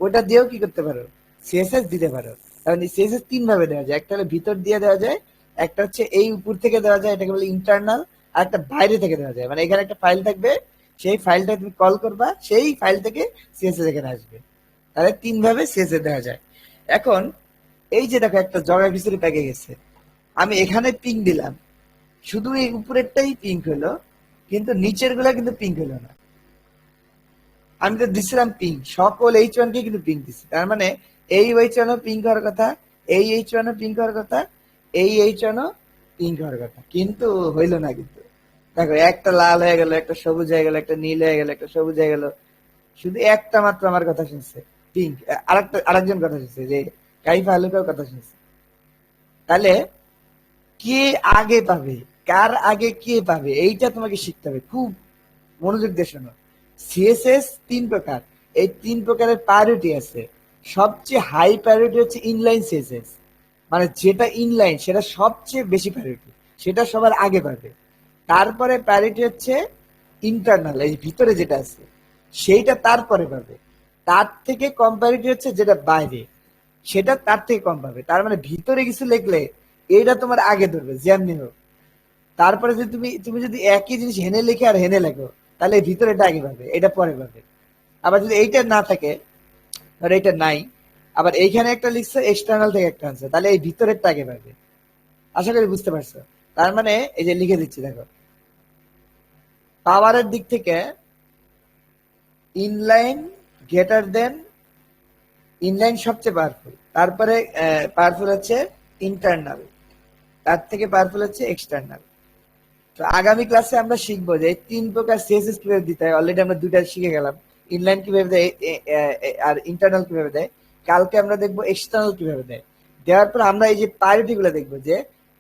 ওইটা দিয়েও কি করতে পারো, সিএসএস দিতে পারো। কারণ সিএসএস তিন ভাবে দেওয়া যায়। একটা হলো ভিতর দিয়ে দেওয়া যায়, একটা হচ্ছে এই উপর থেকে দেওয়া যায়, এটাকে বলে ইন্টারনাল। আর একটা বাইরে থেকে দেওয়া যায়, মানে এখানে একটা ফাইল থাকবে, সেই ফাইলটা তুমি কল করবা, সেই ফাইল থেকে সিএসএস এখানে আসবে। তাহলে তিন ভাবে সিএসএস দেওয়া যায়। এখন এই যে দেখো, একটা জগা খিচুড়ি প্যাকে গেছে, আমি এখানে পিং দিলাম, শুধু এই উপরেরটাই পিঙ্ক হলো, কিন্তু নিচের গুলা কিন্তু পিঙ্ক হলো না। আমি তো দিছিলাম পিঙ্ক, সকল এইচ1 কে কিন্তু পিঙ্ক দিচ্ছি। তার মানে এই এইচ1 ও পিঙ্ক হওয়ার কথা, এই এইচ1 ও পিঙ্ক হওয়ার কথা, এই এইচ1 ও পিঙ্ক হওয়ার কথা, কিন্তু হইলো না। কিন্তু দেখো, একটা লাল হয়ে গেল, একটা সবুজ হয়ে গেল, একটা নীল হয়ে গেল, একটা সবুজ হয়ে গেল। শুধু একটা মাত্র আমার কথা শুনছে, পিঙ্ক। আরেকজন কথা শুনছে, যে কাইফা হালুকাও কথা শুনছে। তাহলে কে আগে পাবে, কার আগে কে পাবে, এইটা তোমাকে শিখতে হবে। খুব মনোযোগ দিয়ে শোনো। সিএসএস তিন প্রকার, এই তিন প্রকারের প্রায়োরিটি আছে। সবচেয়ে হাই প্রায়োরিটি হচ্ছে ইনলাইন সিএসএস, মানে যেটা ইনলাইন সেটা সবচেয়ে বেশি প্রায়োরিটি, সেটা সবার আগে পাবে। তারপরে প্রায়োরিটি হচ্ছে ইন্টারনাল, এই ভিতরে যেটা আছে সেইটা তারপরে পাবে। তার থেকে কম প্রায়োরিটি হচ্ছে যেটা বাইরে, সেটা তার থেকে কম পাবে। তার মানে ভিতরে কিছু লিখলে এইটা তোমার আগে ধরবে যেমনি হোক। তারপরে যদি তুমি তুমি যদি একই জিনিস হেনে লিখে আর হেনে লেখো, তাহলে এই ভিতরেটা আগে পাবে, এটা পরে পাবে। আবার যদি এইটা না থাকে, ধর এইটা নাই, আবার এইখানে একটা লিখছে, এক্সটার্নাল থেকে একটা আনছে, তাহলে এই ভিতরেরটা আগে পাবে। আশা করি বুঝতে পারছো। তার মানে এই যে লিখে দিচ্ছি, দেখো, পাওয়ারের দিক থেকে ইনলাইন গ্রেটার দেন, ইনলাইন সবচেয়ে পাওয়ারফুল। তারপরে পাওয়ারফুল হচ্ছে ইন্টারনাল, তার থেকে পাওয়ারফুল হচ্ছে এক্সটার্নাল। তো আগামী ক্লাসে আমরা শিখবো যে এই তিন প্রকার সিএসএস কিভাবে দিতে হয়। অলরেডি আমরা দুইটা শিখে গেলাম, ইনলাইন কিভাবে দেয় আর ইন্টারনাল কিভাবে দেয়। কালকে আমরা দেখবো এক্সটার্নাল কিভাবে দেয়। দেওয়ার পর আমরা এই যে প্রায়োরিটি গুলো দেখবো, যে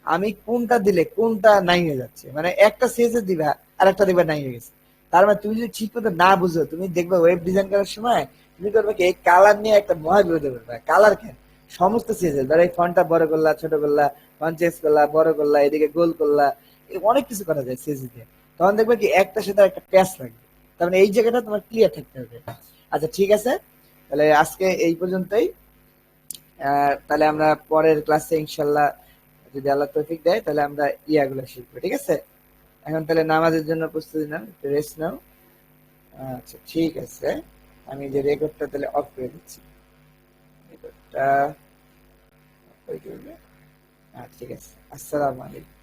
আমি কোনটা দিলে কোনটা নাই হয়ে যাচ্ছে। মানে একটা সিএসএস দিবা আর একটা দিবা নাই হয়ে গেছে। তার মানে তুমি যদি ঠিক মতো না বুঝো, তুমি দেখবে ওয়েব ডিজাইন করার সময় তুমি করবে কি, এই কালার নিয়ে একটা মহাবিরোধী করবে। কালার কেন, সমস্ত সিএসএস ধরো এই ফন্টটা বড় করলা, ছোট করলা, ফন্ট চেঞ্জ করলা, বড় করলা, এদিকে গোল করলা, অনেক কিছু করা যায় সিএসএস দিয়ে। তখন দেখবে কি একটার সাথে একটা প্যাচ লাগবে। তার মানে এই জায়গাটা তোমার ক্লিয়ার থাকতে হবে। আচ্ছা, ঠিক আছে, তাহলে আজকে এই পর্যন্তই। তাহলে আমরা পরের ক্লাসে ইনশাল্লাহ যদি আল্লাহ তৌফিক দেয় তাহলে আমরা ইয়াগুলো শিখবো, ঠিক আছে? এখন তাহলে নামাজের জন্য প্রস্তুতি নাও, একটু রেস্ট নাও। আচ্ছা ঠিক আছে, আমি যে রেকর্ডটা তাহলে অফ করে দিচ্ছি। রেকর্ডটা ঠিক আছে। আসসালামু আলাইকুম।